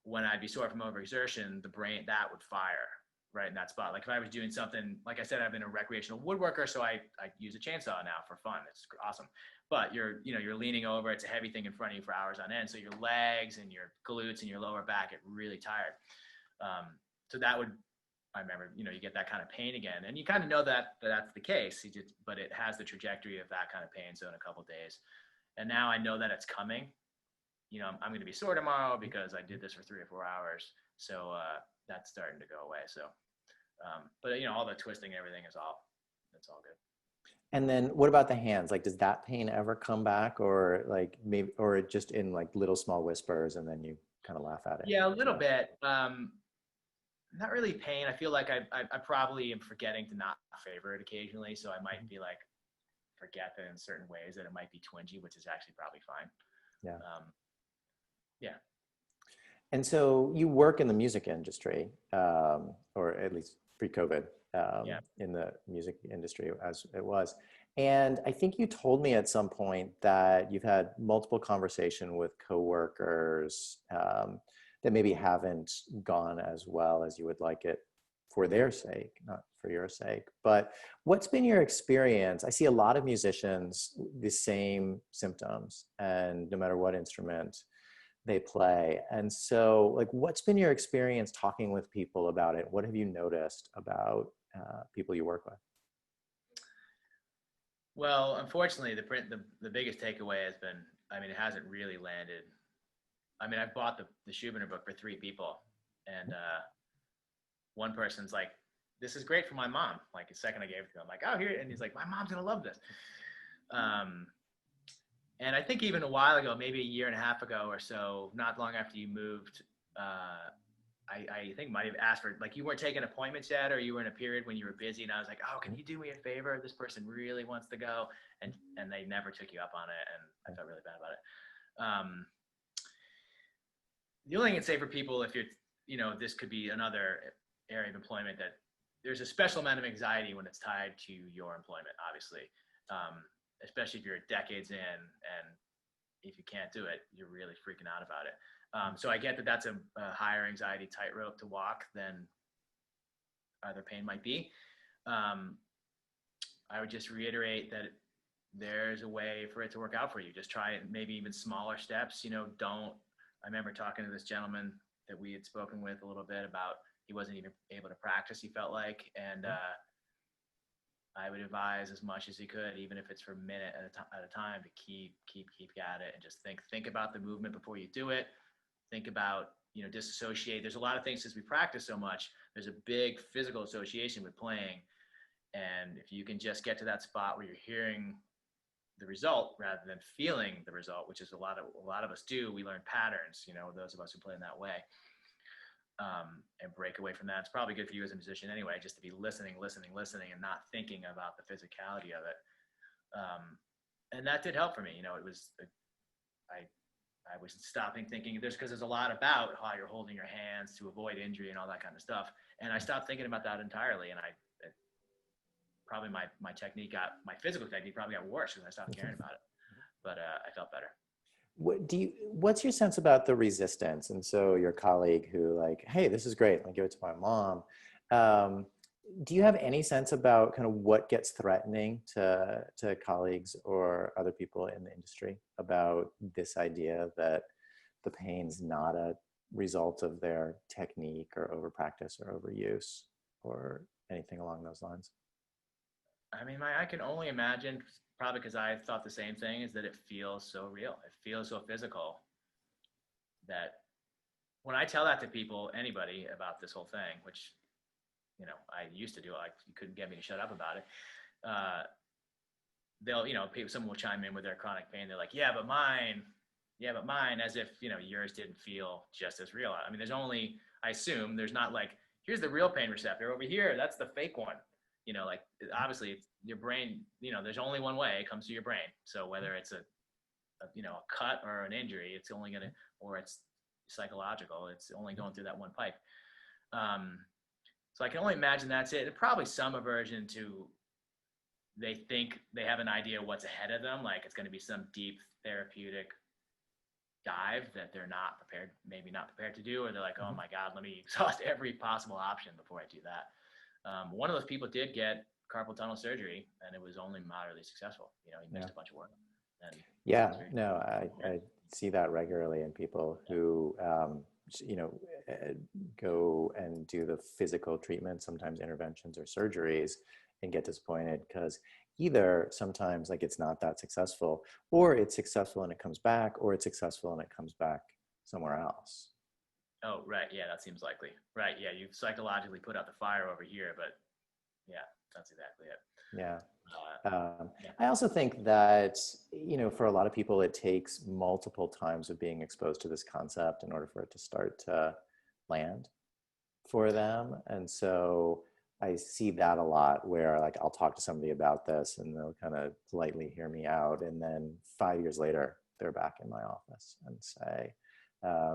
When I'd be sore from overexertion, the brain, that would fire right in that spot. Like if I was doing something, like I said, I've been a recreational woodworker, so I use a chainsaw now for fun. It's awesome. But you're leaning over, it's a heavy thing in front of you for hours on end. So your legs and your glutes and your lower back get really tired. So that would, I remember, you get that kind of pain again, and you kind of know that that's the case. But it has the trajectory of that kind of pain. So in a couple of days, and now I know that it's coming. I'm going to be sore tomorrow because I did this for 3 or 4 hours. So that's starting to go away. So, but all the twisting, everything it's all good. And then what about the hands? Like, does that pain ever come back, or like maybe, or just in like little small whispers, and then you kind of laugh at it? Yeah, a little bit. Not really pain. I feel like I probably am forgetting to not favor it occasionally. So I might be like, forget that in certain ways that it might be twingy, which is actually probably fine. Yeah. Yeah. And so you work in the music industry, or at least pre-COVID, Yeah. in the music industry as it was. And I think you told me at some point that you've had multiple conversation with coworkers that maybe haven't gone as well as you would like it for their sake, not for your sake. But what's been your experience? I see a lot of musicians, the same symptoms, and no matter what instrument they play. And so, like, what's been your experience talking with people about it? What have you noticed about people you work with? Well, unfortunately, the biggest takeaway has been, I mean, it hasn't really landed. I mean, I bought the Schubiner book for 3 people, and one person's like, "This is great for my mom." Like the second I gave it to him, I'm like, "Oh, here," and he's like, "My mom's gonna love this." Um, and I think even a while ago, maybe a year and a half ago or so, not long after you moved, I think might have asked for, like, you weren't taking appointments yet, or you were in a period when you were busy, and I was like, "Oh, can you do me a favor? This person really wants to go," and they never took you up on it, and I felt really bad about it. The only thing I'd say for people, if this could be another area of employment, that there's a special amount of anxiety when it's tied to your employment, obviously, especially if you're decades in, and if you can't do it, you're really freaking out about it. So I get that that's a higher anxiety tightrope to walk than other pain might be. I would just reiterate that there's a way for it to work out for you. Just try it, maybe even smaller steps. I remember talking to this gentleman that we had spoken with a little bit about, he wasn't even able to practice, he felt like, and I would advise as much as he could, even if it's for a minute at a time, to keep at it, and just think about the movement before you do it. Think about, disassociate. There's a lot of things, since we practice so much, there's a big physical association with playing. And if you can just get to that spot where you're hearing the result rather than feeling the result, which is a lot of us do, we learn patterns, those of us who play in that way, and break away from that. It's probably good for you as a musician anyway, just to be listening, and not thinking about the physicality of it. And that did help for me. It was, I was stopping thinking, because there's a lot about how you're holding your hands to avoid injury and all that kind of stuff. And I stopped thinking about that entirely. And probably my technique my physical technique probably got worse because I stopped caring about it. But I felt better. What's your sense about the resistance? And so your colleague who like, hey, this is great, I'll give it to my mom. Do you have any sense about kind of what gets threatening to colleagues or other people in the industry about this idea that the pain's not a result of their technique or over practice or overuse or anything along those lines? I mean, I can only imagine, probably because I thought the same thing, is that it feels so real. It feels so physical that when I tell that to people, anybody, about this whole thing, which, you know, I used to do, like, you couldn't get me to shut up about it. They'll, you know, someone will chime in with their chronic pain. They're like, yeah, but mine, as if, you know, yours didn't feel just as real. I mean, I assume there's not like, here's the real pain receptor over here, that's the fake one. You know, like, obviously it's your brain, you know, there's only one way, it comes to your brain. So whether it's a you know, a cut or an injury, it's only going to, or it's psychological, it's only going through that one pipe. So I can only imagine that's it. There's probably some aversion to, they think they have an idea what's ahead of them, like it's going to be some deep therapeutic dive that they're maybe not prepared to do, or they're like, oh my God, let me exhaust every possible option before I do that. One of those people did get carpal tunnel surgery, and it was only moderately successful. You know, he missed a bunch of work. And yeah, no, I see that regularly in people who, you know, go and do the physical treatment, sometimes interventions or surgeries, and get disappointed because either sometimes like it's not that successful, or it's successful and it comes back, or it's successful and it comes back somewhere else. Oh, right. Yeah, that seems likely. Right. Yeah, you've psychologically put out the fire over here, but yeah, that's exactly it. Yeah. I also think that, you know, for a lot of people, it takes multiple times of being exposed to this concept in order for it to start to land for them. And so I see that a lot where like I'll talk to somebody about this and they'll kind of politely hear me out. And then 5 years later, they're back in my office and say,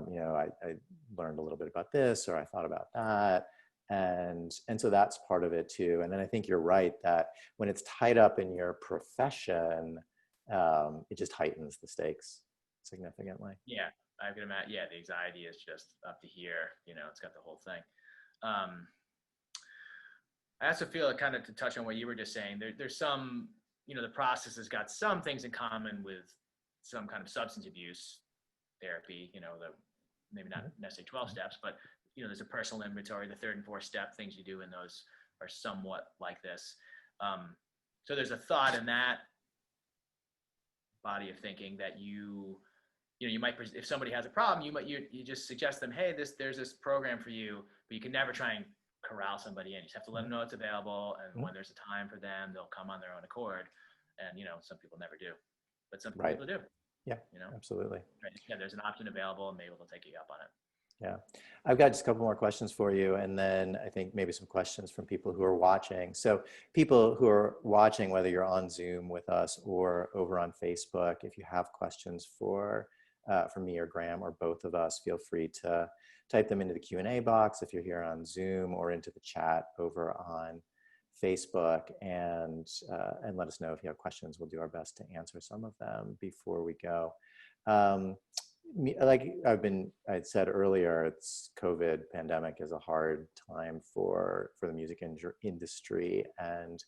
you know, I learned a little bit about this, or I thought about that. And so that's part of it too. And then I think you're right that when it's tied up in your profession, it just heightens the stakes significantly. Yeah, I can imagine. Yeah, the anxiety is just up to here. You know, it's got the whole thing. I also feel like, kind of to touch on what you were just saying, there's some, you know, the process has got some things in common with some kind of substance abuse therapy, you know, maybe not necessarily 12 steps, but, you know, there's a personal inventory, the third and fourth step things you do in those are somewhat like this. So there's a thought in that body of thinking that you might, if somebody has a problem, you just suggest them, hey, there's this program for you, but you can never try and corral somebody in. You just have to let them know it's available, and when there's a time for them, they'll come on their own accord. And, you know, some people never do, but some people do. Yeah, you know, absolutely. Right. Yeah, there's an option available, and maybe they'll take you up on it. Yeah, I've got just a couple more questions for you, and then I think maybe some questions from people who are watching. So people who are watching, whether you're on Zoom with us or over on Facebook, if you have questions for me or Graham or both of us, feel free to type them into the Q&A box if you're here on Zoom, or into the chat over on Facebook, and let us know if you have questions. We'll do our best to answer some of them before we go. Like I said earlier, it's COVID pandemic is a hard time for the music industry, and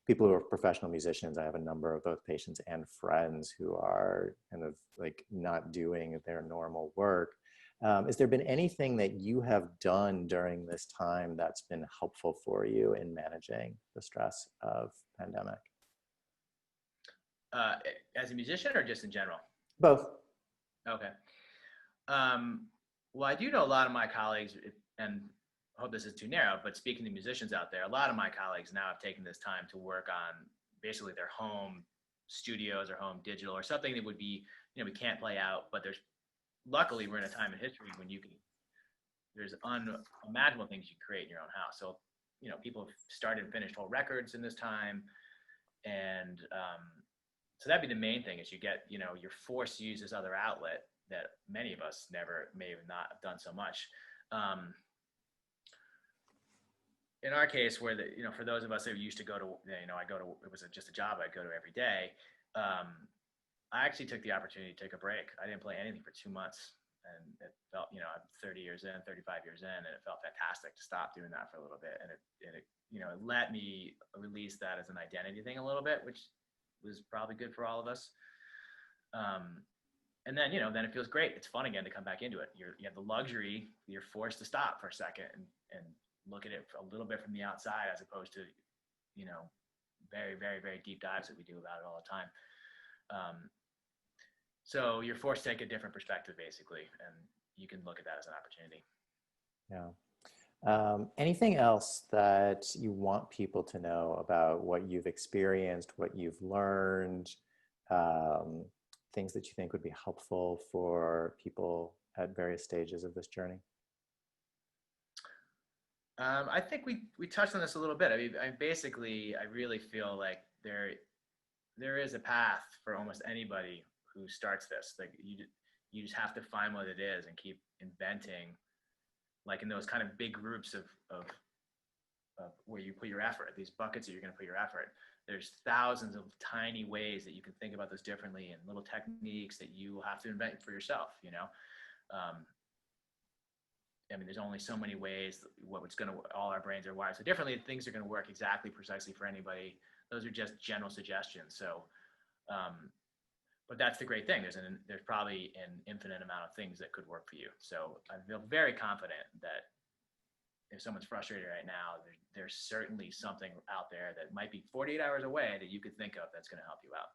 people who are professional musicians. I have a number of both patients and friends who are kind of like not doing their normal work. Has there been anything that you have done during this time that's been helpful for you in managing the stress of pandemic? As a musician, or just in general? Both. Okay. Well, I do know a lot of my colleagues, and I hope this is too narrow, but speaking to musicians out there, a lot of my colleagues now have taken this time to work on basically their home studios or home digital, or something that would be, you know, we can't play out, but luckily we're in a time in history when there's unimaginable things you create in your own house. So, you know, people have started and finished whole records in this time. And so that'd be the main thing, is you're forced to use this other outlet that many of us may have not done so much. in our case, where for those of us who used to go to, it was just a job I'd go to every day. I actually took the opportunity to take a break. I didn't play anything for 2 months, and it felt, I'm 30 years in, 35 years in, and it felt fantastic to stop doing that for a little bit. And it let me release that as an identity thing a little bit, which was probably good for all of us. And then, then it feels great. It's fun again to come back into it. You have the luxury, you're forced to stop for a second and look at it a little bit from the outside, as opposed to, very, very, very deep dives that we do about it all the time. So you're forced to take a different perspective, basically, and you can look at that as an opportunity. Yeah. Anything else that you want people to know about what you've experienced, what you've learned, things that you think would be helpful for people at various stages of this journey? I think we touched on this a little bit. I mean, basically, I really feel like there is a path for almost anybody who starts this. Like you just have to find what it is and keep inventing, like in those kind of big groups of where you put your effort, these buckets that you're going to put your effort. There's thousands of tiny ways that you can think about this differently, and little techniques that you have to invent for yourself. I mean, there's only so many ways all our brains are wired so differently. Things are going to work exactly precisely for anybody. Those are just general suggestions. So, but that's the great thing. There's probably an infinite amount of things that could work for you. So I feel very confident that if someone's frustrated right now, there's certainly something out there that might be 48 hours away that you could think of that's going to help you out.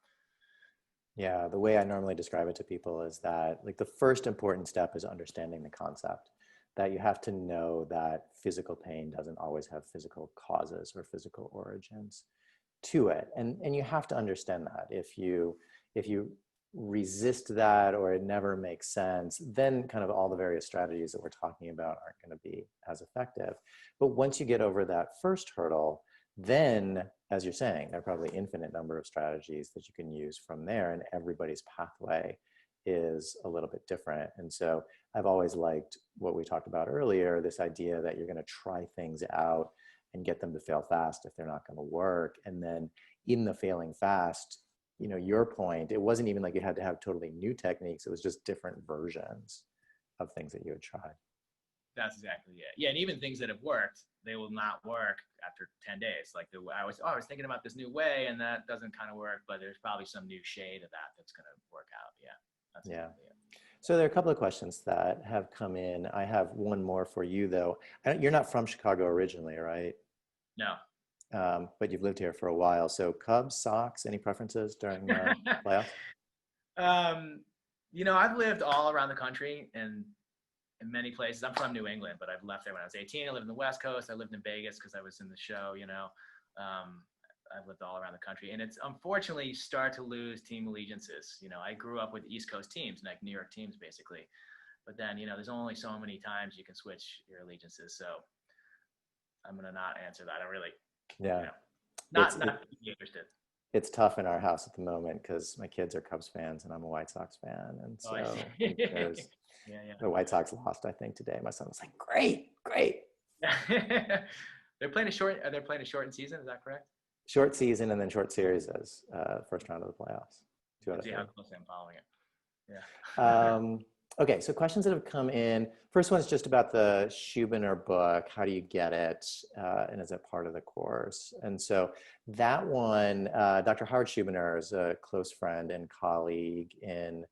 Yeah, the way I normally describe it to people is that, like, the first important step is understanding the concept, that you have to know that physical pain doesn't always have physical causes or physical origins to it. And you have to understand that. If you resist that, or it never makes sense, then kind of all the various strategies that we're talking about aren't going to be as effective. But once you get over that first hurdle, then, as you're saying, there are probably infinite number of strategies that you can use from there, and everybody's pathway is a little bit different. And so I've always liked what we talked about earlier, this idea that you're going to try things out and get them to fail fast if they're not going to work. And then in the failing fast, your point, it wasn't even like you had to have totally new techniques. It was just different versions of things that you had tried. That's exactly it. Yeah, and even things that have worked, they will not work after 10 days. Like I was thinking about this new way, and that doesn't kind of work, but there's probably some new shade of that's going to work out. Yeah. That's exactly it. So there are a couple of questions that have come in. I have one more for you, though. You're not from Chicago originally, right? No. But you've lived here for a while. So Cubs, Sox, any preferences during the playoffs? I've lived all around the country and in many places. I'm from New England, but I've left there when I was 18. I lived in the West Coast. I lived in Vegas because I was in the show, I've lived all around the country, and it's unfortunately you start to lose team allegiances. I grew up with East Coast teams, like New York teams, basically. But then, there's only so many times you can switch your allegiances. So I'm going to not answer that. I really, not interested. It's tough in our house at the moment because my kids are Cubs fans and I'm a White Sox fan. And so the White Sox lost, I think, today. My son was like, great. Are they playing a shortened season? Is that correct? Short season and then short series as first round of the playoffs. See how closely I'm following it. Yeah. Okay, so questions that have come in. First one's just about the Schubiner book. How do you get it? And is it part of the course? And so that one, Dr. Howard Schubiner is a close friend and colleague in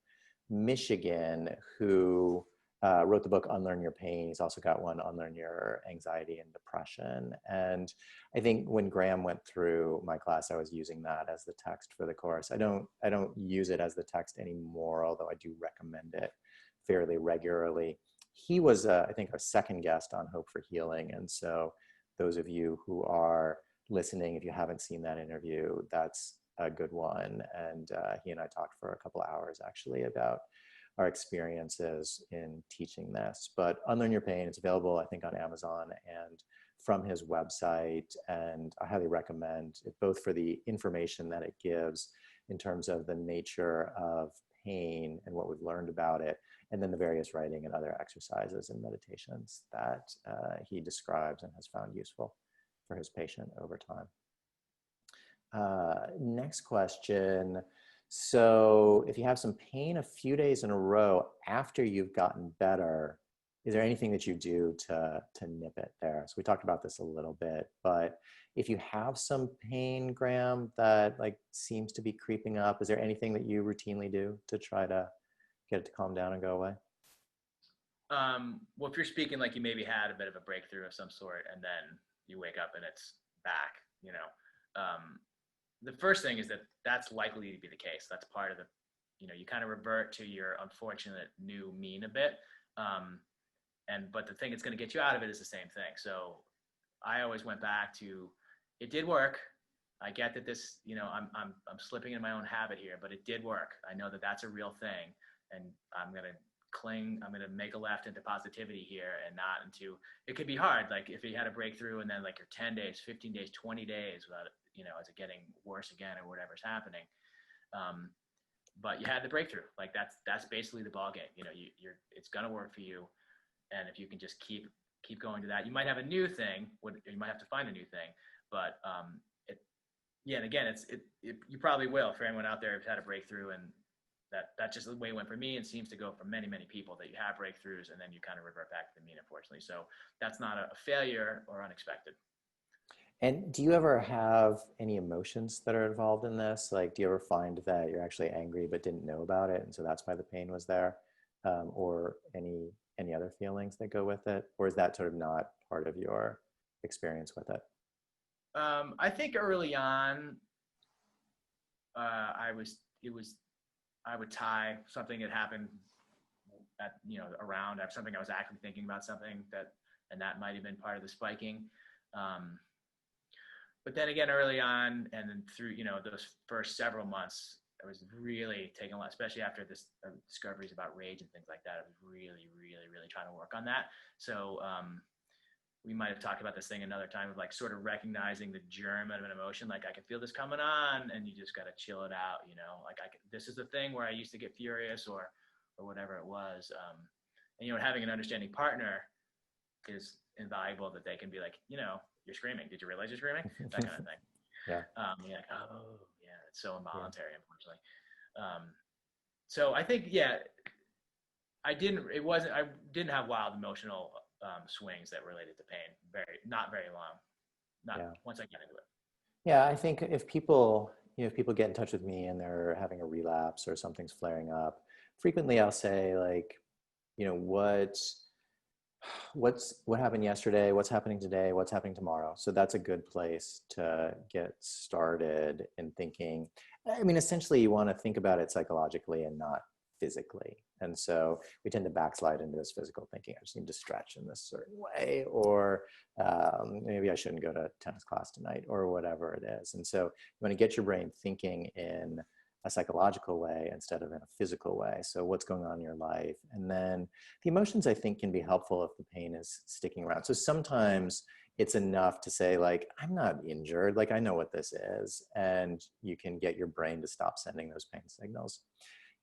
Michigan who wrote the book Unlearn Your Pain. He's also got one, Unlearn Your Anxiety and Depression. And I think when Graham went through my class, I was using that as the text for the course. I don't use it as the text anymore, although I do recommend it fairly regularly. He was, I think, our second guest on Hope for Healing. And so those of you who are listening, if you haven't seen that interview, that's a good one. And he and I talked for a couple of hours actually about our experiences in teaching this. But Unlearn Your Pain, it's available, I think, on Amazon and from his website. And I highly recommend it, both for the information that it gives in terms of the nature of pain and what we've learned about it, and then the various writing and other exercises and meditations that he describes and has found useful. for his patient over time. Next question. So if you have some pain a few days in a row after you've gotten better, is there anything that you do to nip it there? So we talked about this a little bit, but if you have some pain, Graham, that like seems to be creeping up, is there anything that you routinely do to try to get it to calm down and go away? Well, if you're speaking like you maybe had a bit of a breakthrough of some sort and then you wake up and it's back, the first thing is that that's likely to be the case. That's part of the, you kind of revert to your unfortunate new mean a bit. But the thing that's going to get you out of it is the same thing. So I always went back to, it did work. I get that this, I'm slipping in my own habit here, but it did work. I know that that's a real thing, and I'm going to make a left into positivity here and not into, it could be hard. Like if you had a breakthrough and then like you're 10 days, 15 days, 20 days without, as it getting worse again or whatever's happening. But you had the breakthrough. Like that's basically the ball game. It's going to work for you. And if you can just keep going to that, you might have a new thing. You might have to find a new thing, but and again, you probably will for anyone out there who's had a breakthrough, and that just the way it went for me, and seems to go for many, many people, that you have breakthroughs and then you kind of revert back to the mean, unfortunately. So that's not a failure or unexpected. And do you ever have any emotions that are involved in this? Like, do you ever find that you're actually angry but didn't know about it, and so that's why the pain was there, or any other feelings that go with it, or is that sort of not part of your experience with it? I think early on, I would tie something that happened around something. I was actually thinking about something and that might have been part of the spiking. But then again, early on, and then through, those first several months, I was really taking a lot, especially after this discoveries about rage and things like that. I was really, really, really trying to work on that. So we might have talked about this thing another time of like sort of recognizing the germ of an emotion. Like I can feel this coming on, and you just got to chill it out. Like this is the thing where I used to get furious or whatever it was. And having an understanding partner is invaluable, that they can be like, you're screaming. Did you realize you're screaming? That kind of thing. Yeah. You're like, oh yeah, it's so involuntary, unfortunately. So I think, I didn't have wild emotional swings that related to pain. Not very long. Once I get into it. Yeah, I think if people get in touch with me and they're having a relapse or something's flaring up, frequently I'll say like, what happened yesterday, what's happening today, what's happening tomorrow. So that's a good place to get started in thinking. I mean, essentially you want to think about it psychologically and not physically. And so we tend to backslide into this physical thinking. I just need to stretch in this certain way, or maybe I shouldn't go to tennis class tonight, or whatever it is. And so you want to get your brain thinking in a psychological way instead of in a physical way. So what's going on in your life? And then the emotions, I think, can be helpful if the pain is sticking around. So sometimes it's enough to say like, I'm not injured, like I know what this is. And you can get your brain to stop sending those pain signals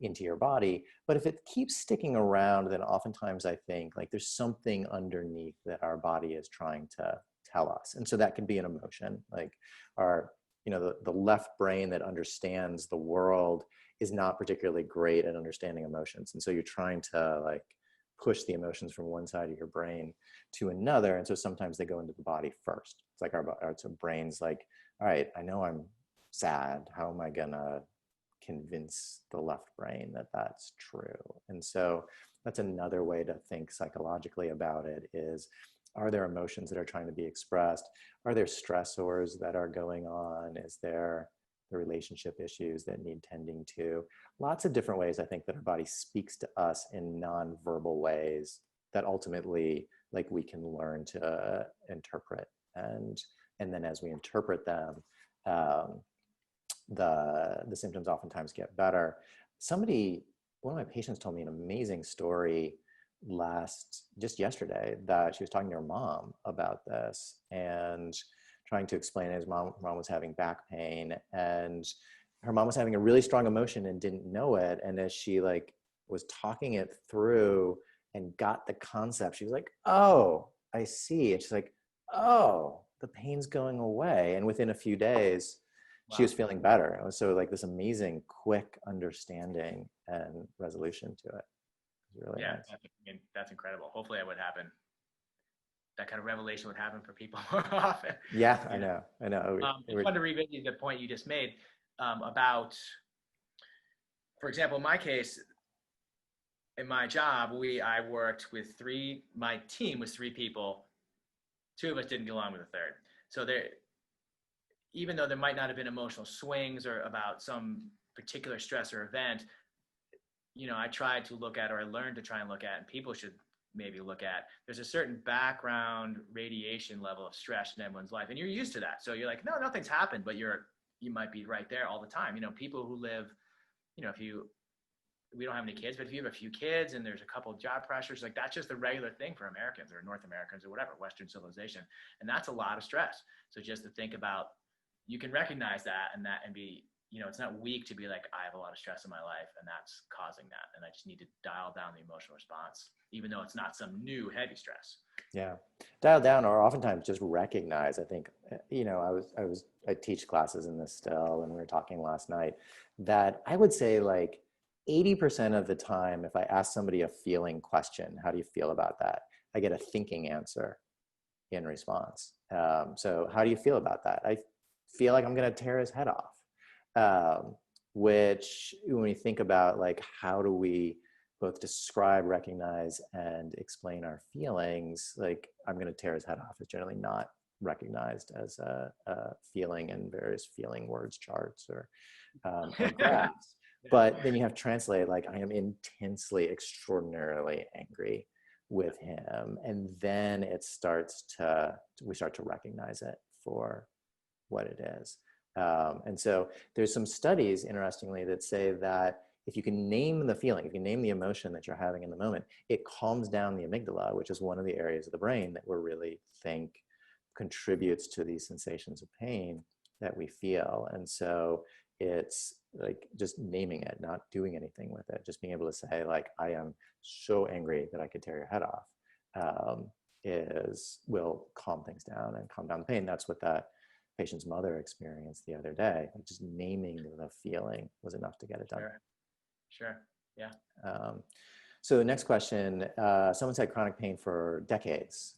into your body. But if it keeps sticking around, then oftentimes I think like there's something underneath that our body is trying to tell us. And so that can be an emotion, like the left brain that understands the world is not particularly great at understanding emotions. And so you're trying to like push the emotions from one side of your brain to another. And so sometimes they go into the body first. It's like our brain's like, all right, I know I'm sad. How am I gonna convince the left brain that that's true? And so that's another way to think psychologically about it is, are there emotions that are trying to be expressed? Are there stressors that are going on? Is there the relationship issues that need tending to? Lots of different ways I think that our body speaks to us in non-verbal ways that ultimately like we can learn to interpret. And then as we interpret them, the symptoms oftentimes get better. One of my patients told me an amazing story just yesterday, that she was talking to her mom about this and trying to explain it. His mom was having back pain, and her mom was having a really strong emotion and didn't know it. And as she like was talking it through and got the concept, she was like, oh, I see. And she's like, oh, the pain's going away. And within a few days, she was Wow. feeling better. It was so like this amazing, quick understanding and resolution to it. It was really Yeah, nice. that's incredible. Hopefully, it would happen. That kind of revelation would happen for people more often. Yeah, You know, I know. I just wanted to revisit the point you just made about, for example, in my case, in my job, I worked with three. My team was three people. Two of us didn't get along with the third. So there, even though there might not have been emotional swings or about some particular stress or event, I tried to look at, or I learned to try and look at, and people should maybe look at, there's a certain background radiation level of stress in everyone's life. And you're used to that. So you're like, no, nothing's happened, but you might be right there all the time. People who live, if we don't have any kids, but if you have a few kids and there's a couple of job pressures, like that's just a regular thing for Americans or North Americans or whatever, Western civilization. And that's a lot of stress. So just to think about, you can recognize that and be, it's not weak to be like, I have a lot of stress in my life and that's causing that. And I just need to dial down the emotional response, even though it's not some new heavy stress. Yeah, dial down, or oftentimes just recognize. I think, I teach classes in this still, and we were talking last night that I would say like 80% of the time, if I ask somebody a feeling question, how do you feel about that? I get a thinking answer in response. So how do you feel about that? I feel like I'm going to tear his head off. Which when we think about like, how do we both describe, recognize, and explain our feelings, like I'm going to tear his head off is generally not recognized as a feeling in various feeling words charts or graphs. But then you have translate, like I am intensely, extraordinarily angry with him. And then we start to recognize it for what it is. And so there's some studies, interestingly, that say that if you can name the feeling, if you name the emotion that you're having in the moment, it calms down the amygdala, which is one of the areas of the brain that we really think contributes to these sensations of pain that we feel. And so it's like just naming it, not doing anything with it, just being able to say like, I am so angry that I could tear your head off, will calm things down and calm down the pain. That's what that patient's mother experienced the other day. Like just naming the feeling was enough to get it done. Sure. Yeah. So the next question, someone's had chronic pain for decades.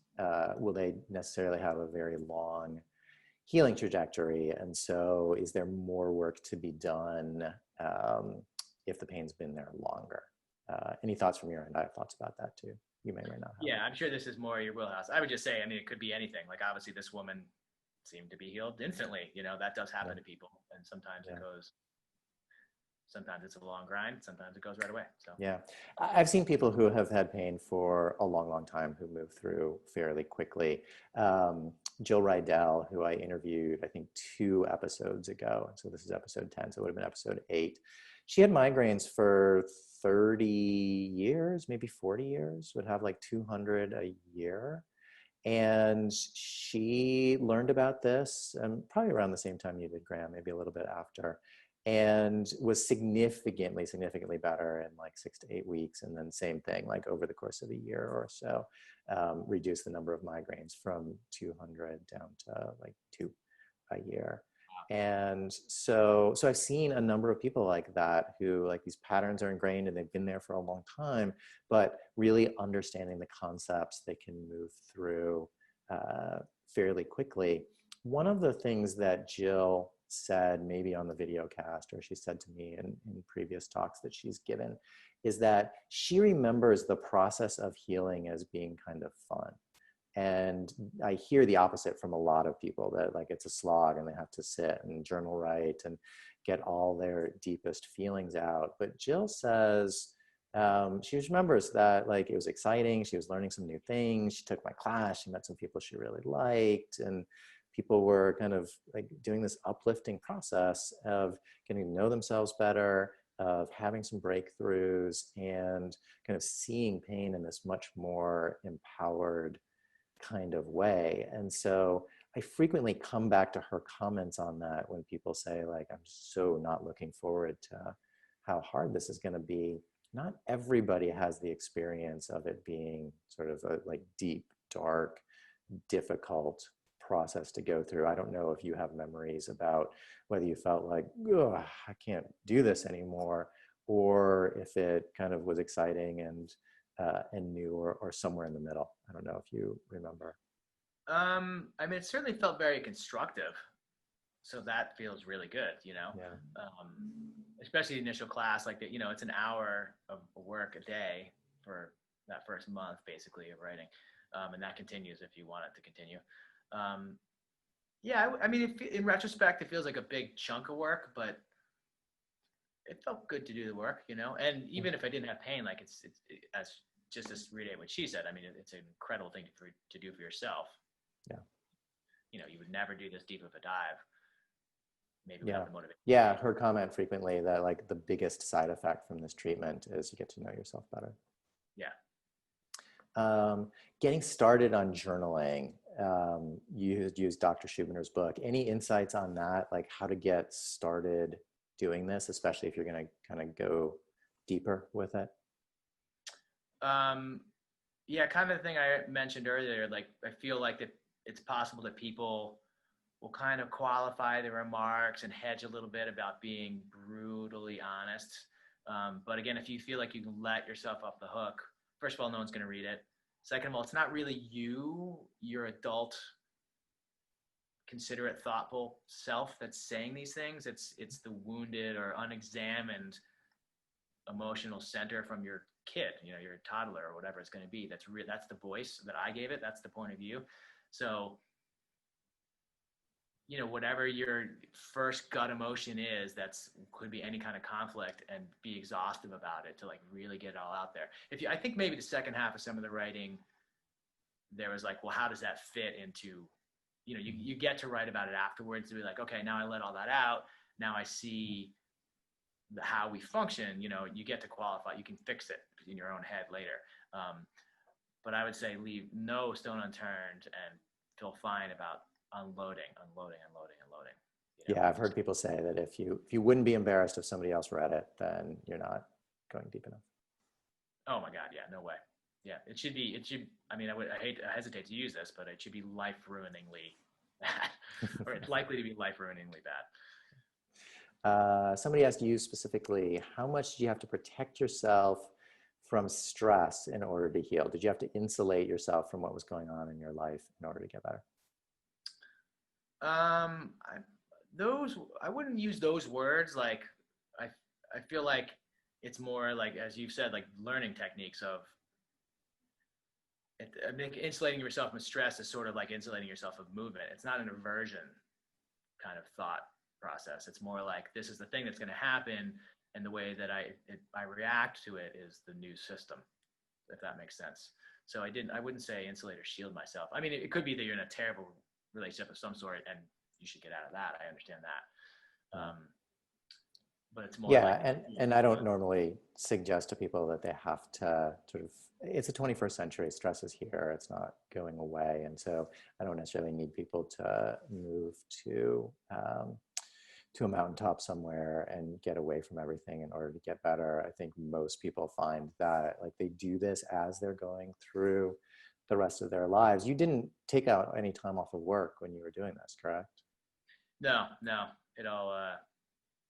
Will they necessarily have a very long healing trajectory? And so is there more work to be done if the pain's been there longer? Any thoughts from your end? I have thoughts about that too. You may or may not have. Yeah, I'm sure this is more your wheelhouse. I would just say, it could be anything. Like obviously this woman seemed to be healed instantly. That does happen to people. And sometimes sometimes it's a long grind. Sometimes it goes right away. So yeah, I've seen people who have had pain for a long, long time who move through fairly quickly. Jill Rydell, who I interviewed, I think 2 episodes ago. So this is episode 10. So it would have been episode 8. She had migraines for 30 years, maybe 40 years, would have like 200 a year. And she learned about this probably around the same time you did, Graham, maybe a little bit after, and was significantly better in like 6 to 8 weeks. And then same thing, like over the course of a year or so, reduced the number of migraines from 200 down to like 2 a year. And so I've seen a number of people like that who like these patterns are ingrained and they've been there for a long time, but really understanding the concepts they can move through fairly quickly. One of the things that Jill said maybe on the video cast, or she said to me in previous talks that she's given, is that she remembers the process of healing as being kind of fun. And I hear the opposite from a lot of people, that like it's a slog and they have to sit and journal write and get all their deepest feelings out. But Jill says she remembers that like it was exciting. She was learning some new things. She took my class. She met some people she really liked. And people were kind of like doing this uplifting process of getting to know themselves better, of having some breakthroughs, and kind of seeing pain in this much more empowered kind of way. And so I frequently come back to her comments on that when people say like, I'm so not looking forward to how hard this is going to be. Not everybody has the experience of it being sort of a like deep, dark, difficult process to go through. I don't know if you have memories about whether you felt like, "Ugh, I can't do this anymore," or if it kind of was exciting and new, or somewhere in the middle. I don't know if you remember. I mean, it certainly felt very constructive. So that feels really good, Yeah. especially the initial class, like that, it's an hour of work a day for that first month, basically, of writing. And that continues if you want it to continue. Yeah, I mean, in retrospect, it feels like a big chunk of work, but it felt good to do the work, and even if I didn't have pain, like it's as just as reiterate what she said, I mean, it's an incredible thing to do for yourself. Yeah. You would never do this deep of a dive, maybe Yeah. without the motivation. Yeah. Her comment frequently that like the biggest side effect from this treatment is you get to know yourself better. Yeah. Getting started on journaling, you used Dr. Schubner's book. Any insights on that, like how to get started doing this, especially if you're going to kind of go deeper with it? Yeah, kind of the thing I mentioned earlier, like I feel like that it's possible that people will kind of qualify the remarks and hedge a little bit about being brutally honest. But again, if you feel like you can let yourself off the hook, first of all, no one's going to read it. Second of all, it's not really your adult, considerate, thoughtful self that's saying these things. It's the wounded or unexamined emotional center from your kid, your toddler or whatever it's going to be. That's the voice that I gave it. That's the point of view. So, whatever your first gut emotion is, could be any kind of conflict, and be exhaustive about it to like really get it all out there. I think maybe the second half of some of the writing, there was like, well, how does that fit into, you get to write about it afterwards to be like, okay, now I let all that out. Now I see how we function. You get to qualify, you can fix it in your own head later. But I would say leave no stone unturned and feel fine about unloading. Yeah, I've heard people say that if you wouldn't be embarrassed if somebody else read it, then you're not going deep enough. Oh my God, yeah, no way. Yeah, it should. I mean, I hesitate to use this, but it should be life-ruiningly bad, or it's likely to be life-ruiningly bad. Somebody asked you specifically, how much do you have to protect yourself from stress in order to heal? Did you have to insulate yourself from what was going on in your life in order to get better? I wouldn't use those words. Like, I feel like it's more like, as you've said, like learning techniques of. I mean, insulating yourself from stress is sort of like insulating yourself from movement. It's not an aversion kind of thought process. It's more like, this is the thing that's going to happen, and the way that I react to it is the new system, if that makes sense. So I wouldn't say insulate or shield myself. I mean, it could be that you're in a terrible relationship of some sort and you should get out of that. I understand that. But it's more and I don't normally suggest to people that they have to sort of, it's a 21st century, stress is here, it's not going away. And so I don't necessarily need people to move to a mountaintop somewhere and get away from everything in order to get better. I think most people find that like they do this as they're going through the rest of their lives. You didn't take out any time off of work when you were doing this, correct? No, it all,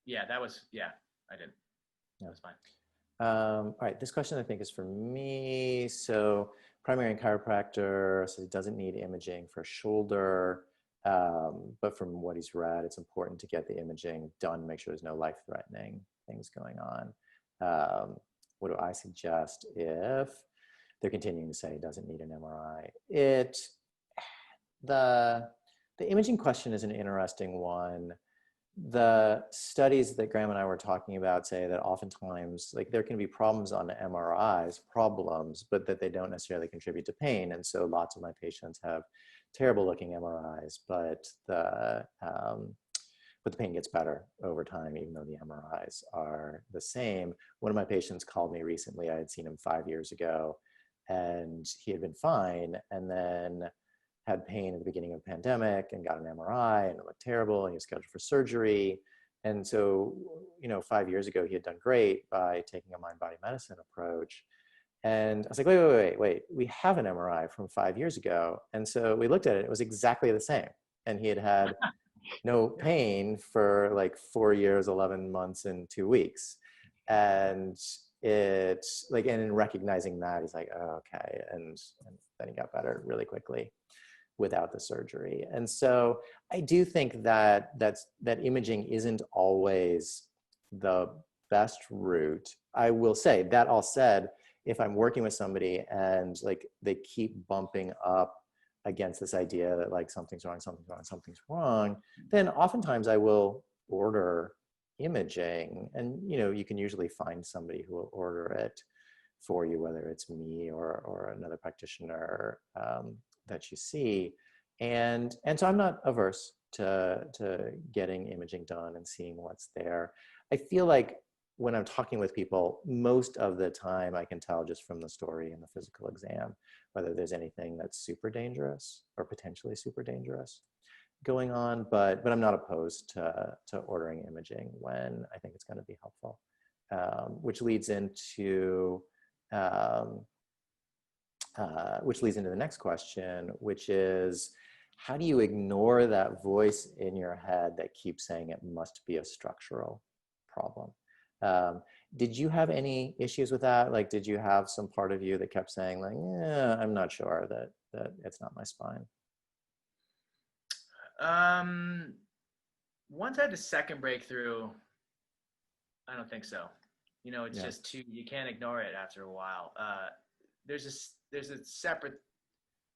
yeah, I didn't. Yeah. That was fine. All right, this question I think is for me. So primary chiropractor says he doesn't need imaging for shoulder, but from what he's read, it's important to get the imaging done, make sure there's no life-threatening things going on. What do I suggest if they're continuing to say he doesn't need an MRI? The imaging question is an interesting one. The studies that Graham and I were talking about say that oftentimes like there can be problems on MRIs, but that they don't necessarily contribute to pain. And so lots of my patients have terrible looking MRIs, but the pain gets better over time, even though the MRIs are the same. One of my patients called me recently. I had seen him 5 years ago and he had been fine. And then had pain at the beginning of the pandemic and got an MRI and it looked terrible and he was scheduled for surgery. And so, 5 years ago, he had done great by taking a mind-body medicine approach. And I was like, wait, we have an MRI from 5 years ago. And so we looked at it, it was exactly the same. And he had had no pain for like 4 years, 11 months, and 2 weeks. And it's like, and in recognizing that, he's like, oh, okay. And then he got better really quickly without the surgery. And so I do think that that imaging isn't always the best route. I will say that all said, if I'm working with somebody and like they keep bumping up against this idea that like something's wrong, then oftentimes I will order imaging, and you can usually find somebody who will order it for you, whether it's me or another practitioner that you see. And so I'm not averse to getting imaging done and seeing what's there. I feel like when I'm talking with people, most of the time I can tell just from the story and the physical exam whether there's anything that's super dangerous or potentially super dangerous going on, but I'm not opposed to ordering imaging when I think it's going to be helpful, which leads into the next question, which is, how do you ignore that voice in your head that keeps saying it must be a structural problem? Did you have any issues with that? Like, did you have some part of you that kept saying like, yeah, I'm not sure that it's not my spine? Once I had the second breakthrough, I don't think so. It's Yeah. just you can't ignore it after a while. There's a separate,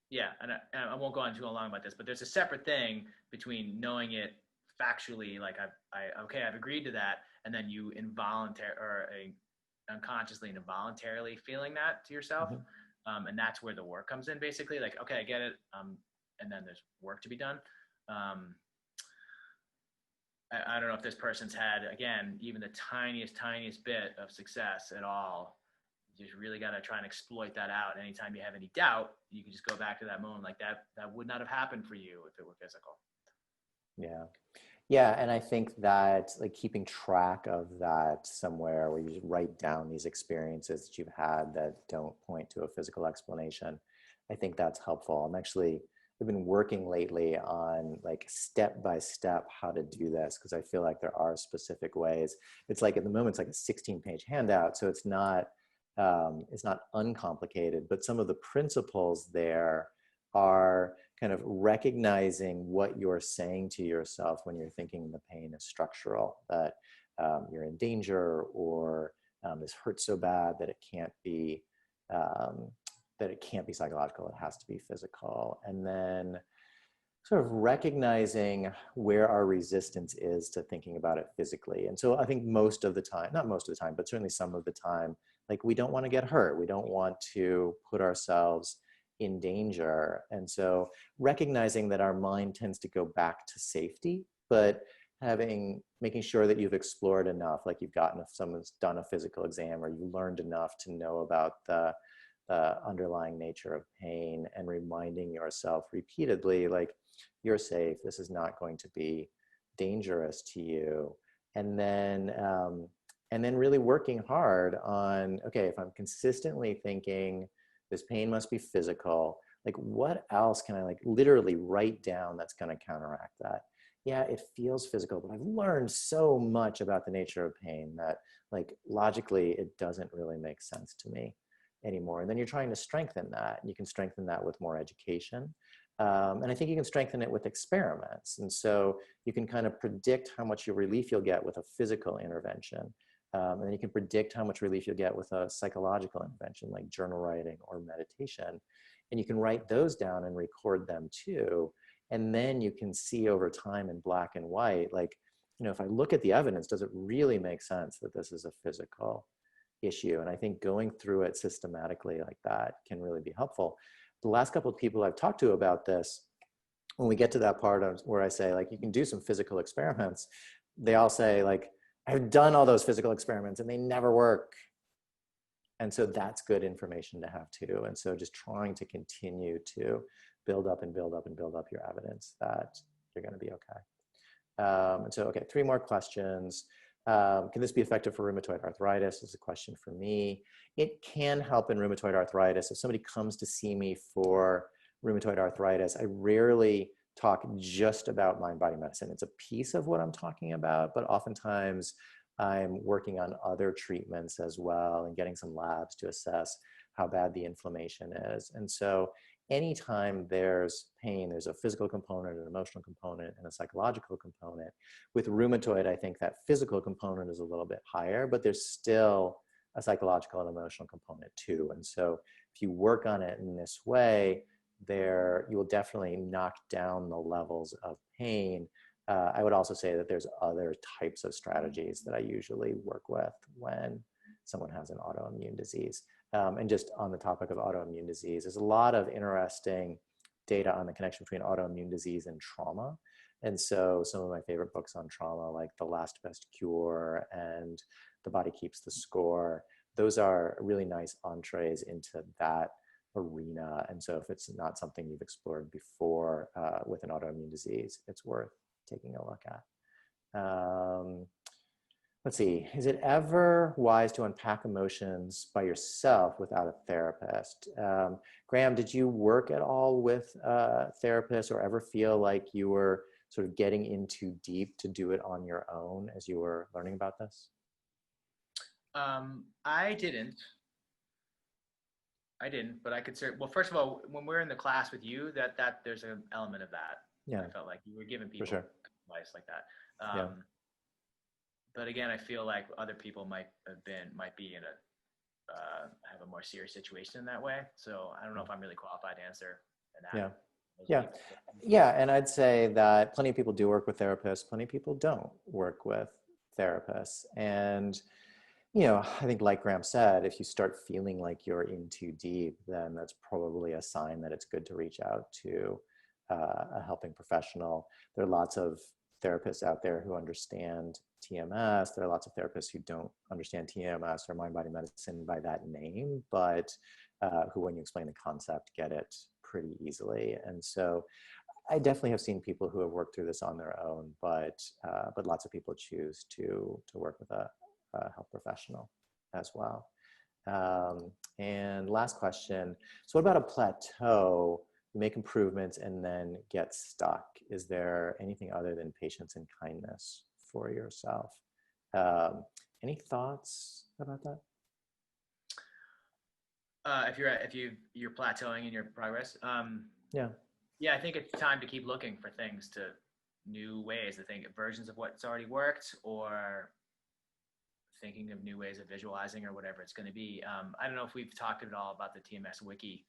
yeah, and I won't go on too long about this, but there's a separate thing between knowing it factually, like I've agreed to that, and then you unconsciously and involuntarily feeling that to yourself. Mm-hmm. And that's where the work comes in, basically. Like, okay, I get it. And then there's work to be done. I don't know if this person's had, again, even the tiniest bit of success at all. You just really got to try and exploit that out. Anytime you have any doubt, you can just go back to that moment. Like that would not have happened for you if it were physical. Yeah, and I think that like keeping track of that somewhere where you just write down these experiences that you've had that don't point to a physical explanation, I think that's helpful. I've been working lately on like step by step how to do this, because I feel like there are specific ways. It's like at the moment it's like a 16-page handout, so it's not uncomplicated, but some of the principles there are kind of recognizing what you're saying to yourself when you're thinking the pain is structural, that you're in danger, or this hurts so bad that it can't be psychological, it has to be physical. And then sort of recognizing where our resistance is to thinking about it physically. And so I think most of the time, not most of the time, but certainly some of the time, like we don't want to get hurt. We don't want to put ourselves in danger. And so recognizing that our mind tends to go back to safety, but making sure that you've explored enough, like someone's done a physical exam, or you learned enough to know about the underlying nature of pain, and reminding yourself repeatedly, like, you're safe, this is not going to be dangerous to you. And then really working hard on, okay, if I'm consistently thinking this pain must be physical, like what else can I like literally write down that's going to counteract that? Yeah, it feels physical, but I've learned so much about the nature of pain that like logically it doesn't really make sense to me anymore. And then you're trying to strengthen that. You can strengthen that with more education. And I think you can strengthen it with experiments. And so you can kind of predict how much relief you'll get with a physical intervention. And then you can predict how much relief you'll get with a psychological intervention like journal writing or meditation. And you can write those down and record them too. And then you can see over time in black and white, like, if I look at the evidence, does it really make sense that this is a physical issue? And I think going through it systematically like that can really be helpful. The last couple of people I've talked to about this, when we get to that part where I say like, you can do some physical experiments, they all say like, I've done all those physical experiments and they never work. And so that's good information to have too. And so just trying to continue to build up your evidence that you're going to be okay. And so, okay, 3 more questions. Can this be effective for rheumatoid arthritis is a question for me. It can help in rheumatoid arthritis. If somebody comes to see me for rheumatoid arthritis, I rarely talk just about mind-body medicine. It's a piece of what I'm talking about, but oftentimes I'm working on other treatments as well and getting some labs to assess how bad the inflammation is. And so anytime there's pain, there's a physical component, an emotional component, and a psychological component. With rheumatoid, I think that physical component is a little bit higher, but there's still a psychological and emotional component too. And so if you work on it in this way, you will definitely knock down the levels of pain. I would also say that there's other types of strategies that I usually work with when someone has an autoimmune disease. And just on the topic of autoimmune disease, there's a lot of interesting data on the connection between autoimmune disease and trauma. And so some of my favorite books on trauma, like The Last Best Cure and The Body Keeps the Score, those are really nice entrees into that arena. And so if it's not something you've explored before with an autoimmune disease, it's worth taking a look at. Let's see, is it ever wise to unpack emotions by yourself without a therapist? Graham, did you work at all with a therapist or ever feel like you were sort of getting in too deep to do it on your own as you were learning about this? I didn't, but I could well, first of all, when we're in the class with you, that there's an element of that. Yeah. I felt like you were giving people For sure. advice like that. Yeah. But again, I feel like other people might be in have a more serious situation in that way. So I don't know if I'm really qualified to answer that. Yeah. Yeah. Yeah. And I'd say that plenty of people do work with therapists. Plenty of people don't work with therapists. And, I think like Graham said, if you start feeling like you're in too deep, then that's probably a sign that it's good to reach out to a helping professional. There are lots of therapists out there who understand TMS. There are lots of therapists who don't understand TMS or mind-body medicine by that name, but who, when you explain the concept, get it pretty easily. And so I definitely have seen people who have worked through this on their own, but lots of people choose to work with a health professional as well. And last question. So what about a plateau? You make improvements and then get stuck. Is there anything other than patience and kindness for yourself? Any thoughts about that? If you're plateauing in your progress, yeah, I think it's time to keep looking for things, to new ways to think, versions of what's already worked, or thinking of new ways of visualizing, or whatever it's going to be. I don't know if we've talked at all about the TMS wiki,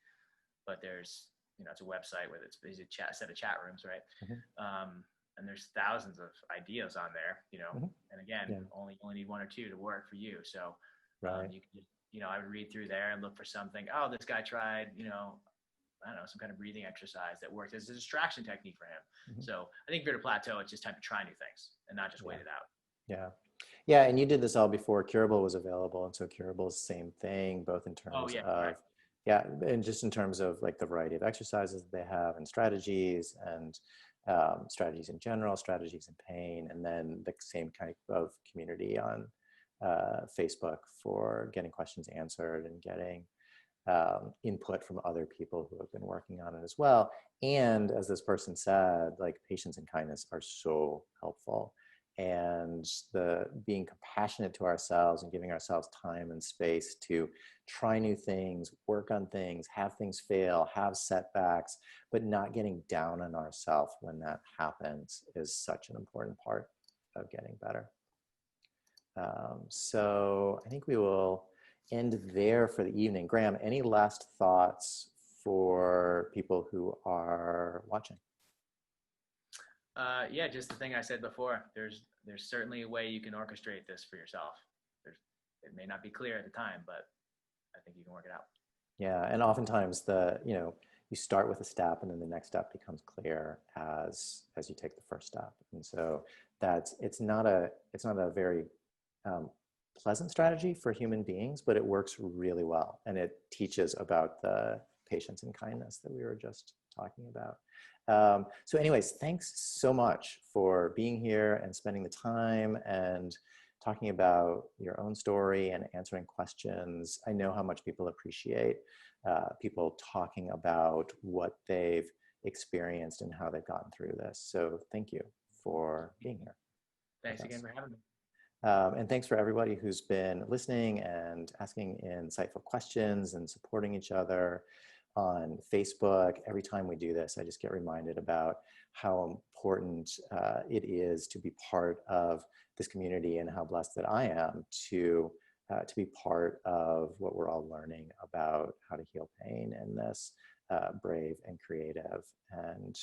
but there's, it's a website with it's a set of chat rooms, right? Mm-hmm. And there's thousands of ideas on there, mm-hmm. And again, only need one or two to work for you. So right. You can, I would read through there and look for something. Oh, this guy tried, I don't know, some kind of breathing exercise that worked as a distraction technique for him. Mm-hmm. So I think if you're at a plateau, it's just time to try new things and not just wait it out. Yeah. Yeah. And you did this all before Curable was available. And so Curable is the same thing, both in terms of, right. And just in terms of like the variety of exercises that they have and strategies and strategies in general, strategies in pain, and then the same kind of community on Facebook for getting questions answered and getting input from other people who have been working on it as well. And as this person said, like patience and kindness are so helpful. And the being compassionate to ourselves and giving ourselves time and space to try new things, work on things, have things fail, have setbacks, but not getting down on ourselves when that happens is such an important part of getting better. So I think we will end there for the evening. Graham, any last thoughts for people who are watching? Yeah, just the thing I said before. There's certainly a way you can orchestrate this for yourself. It may not be clear at the time, but I think you can work it out. Yeah, and oftentimes you start with a step, and then the next step becomes clear as you take the first step. And so it's not a very pleasant strategy for human beings, but it works really well, and it teaches about the patience and kindness that we were just talking about. So anyways, thanks so much for being here and spending the time and talking about your own story and answering questions. I know how much people appreciate people talking about what they've experienced and how they've gotten through this. So thank you for being here. Thanks again for having me. And thanks for everybody who's been listening and asking insightful questions and supporting each other on Facebook. Every time we do this, I just get reminded about how important it is to be part of this community and how blessed that I am to be part of what we're all learning about how to heal pain in this brave and creative and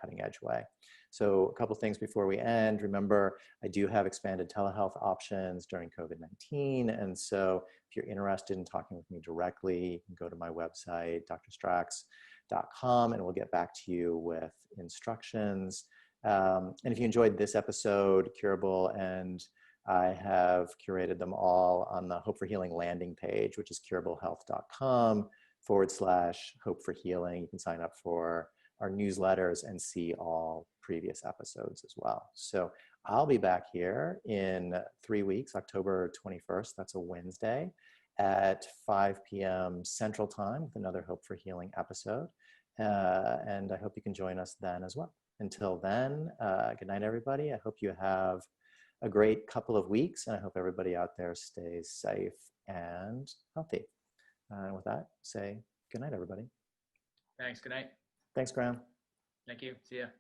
cutting edge way. So a couple things before we end. Remember, I do have expanded telehealth options during COVID-19. And so if you're interested in talking with me directly, you can go to my website, drstracks.com, and we'll get back to you with instructions. And if you enjoyed this episode, Curable and I have curated them all on the Hope for Healing landing page, which is curablehealth.com/hope for healing. You can sign up for our newsletters and see all previous episodes as well. So I'll be back here in 3 weeks, October 21st, that's a Wednesday, at 5 p.m. Central Time with another Hope for Healing episode. And I hope you can join us then as well. Until then, good night, everybody. I hope you have a great couple of weeks, and I hope everybody out there stays safe and healthy. And with that, say good night, everybody. Thanks. Good night. Thanks, Graham. Thank you. See ya.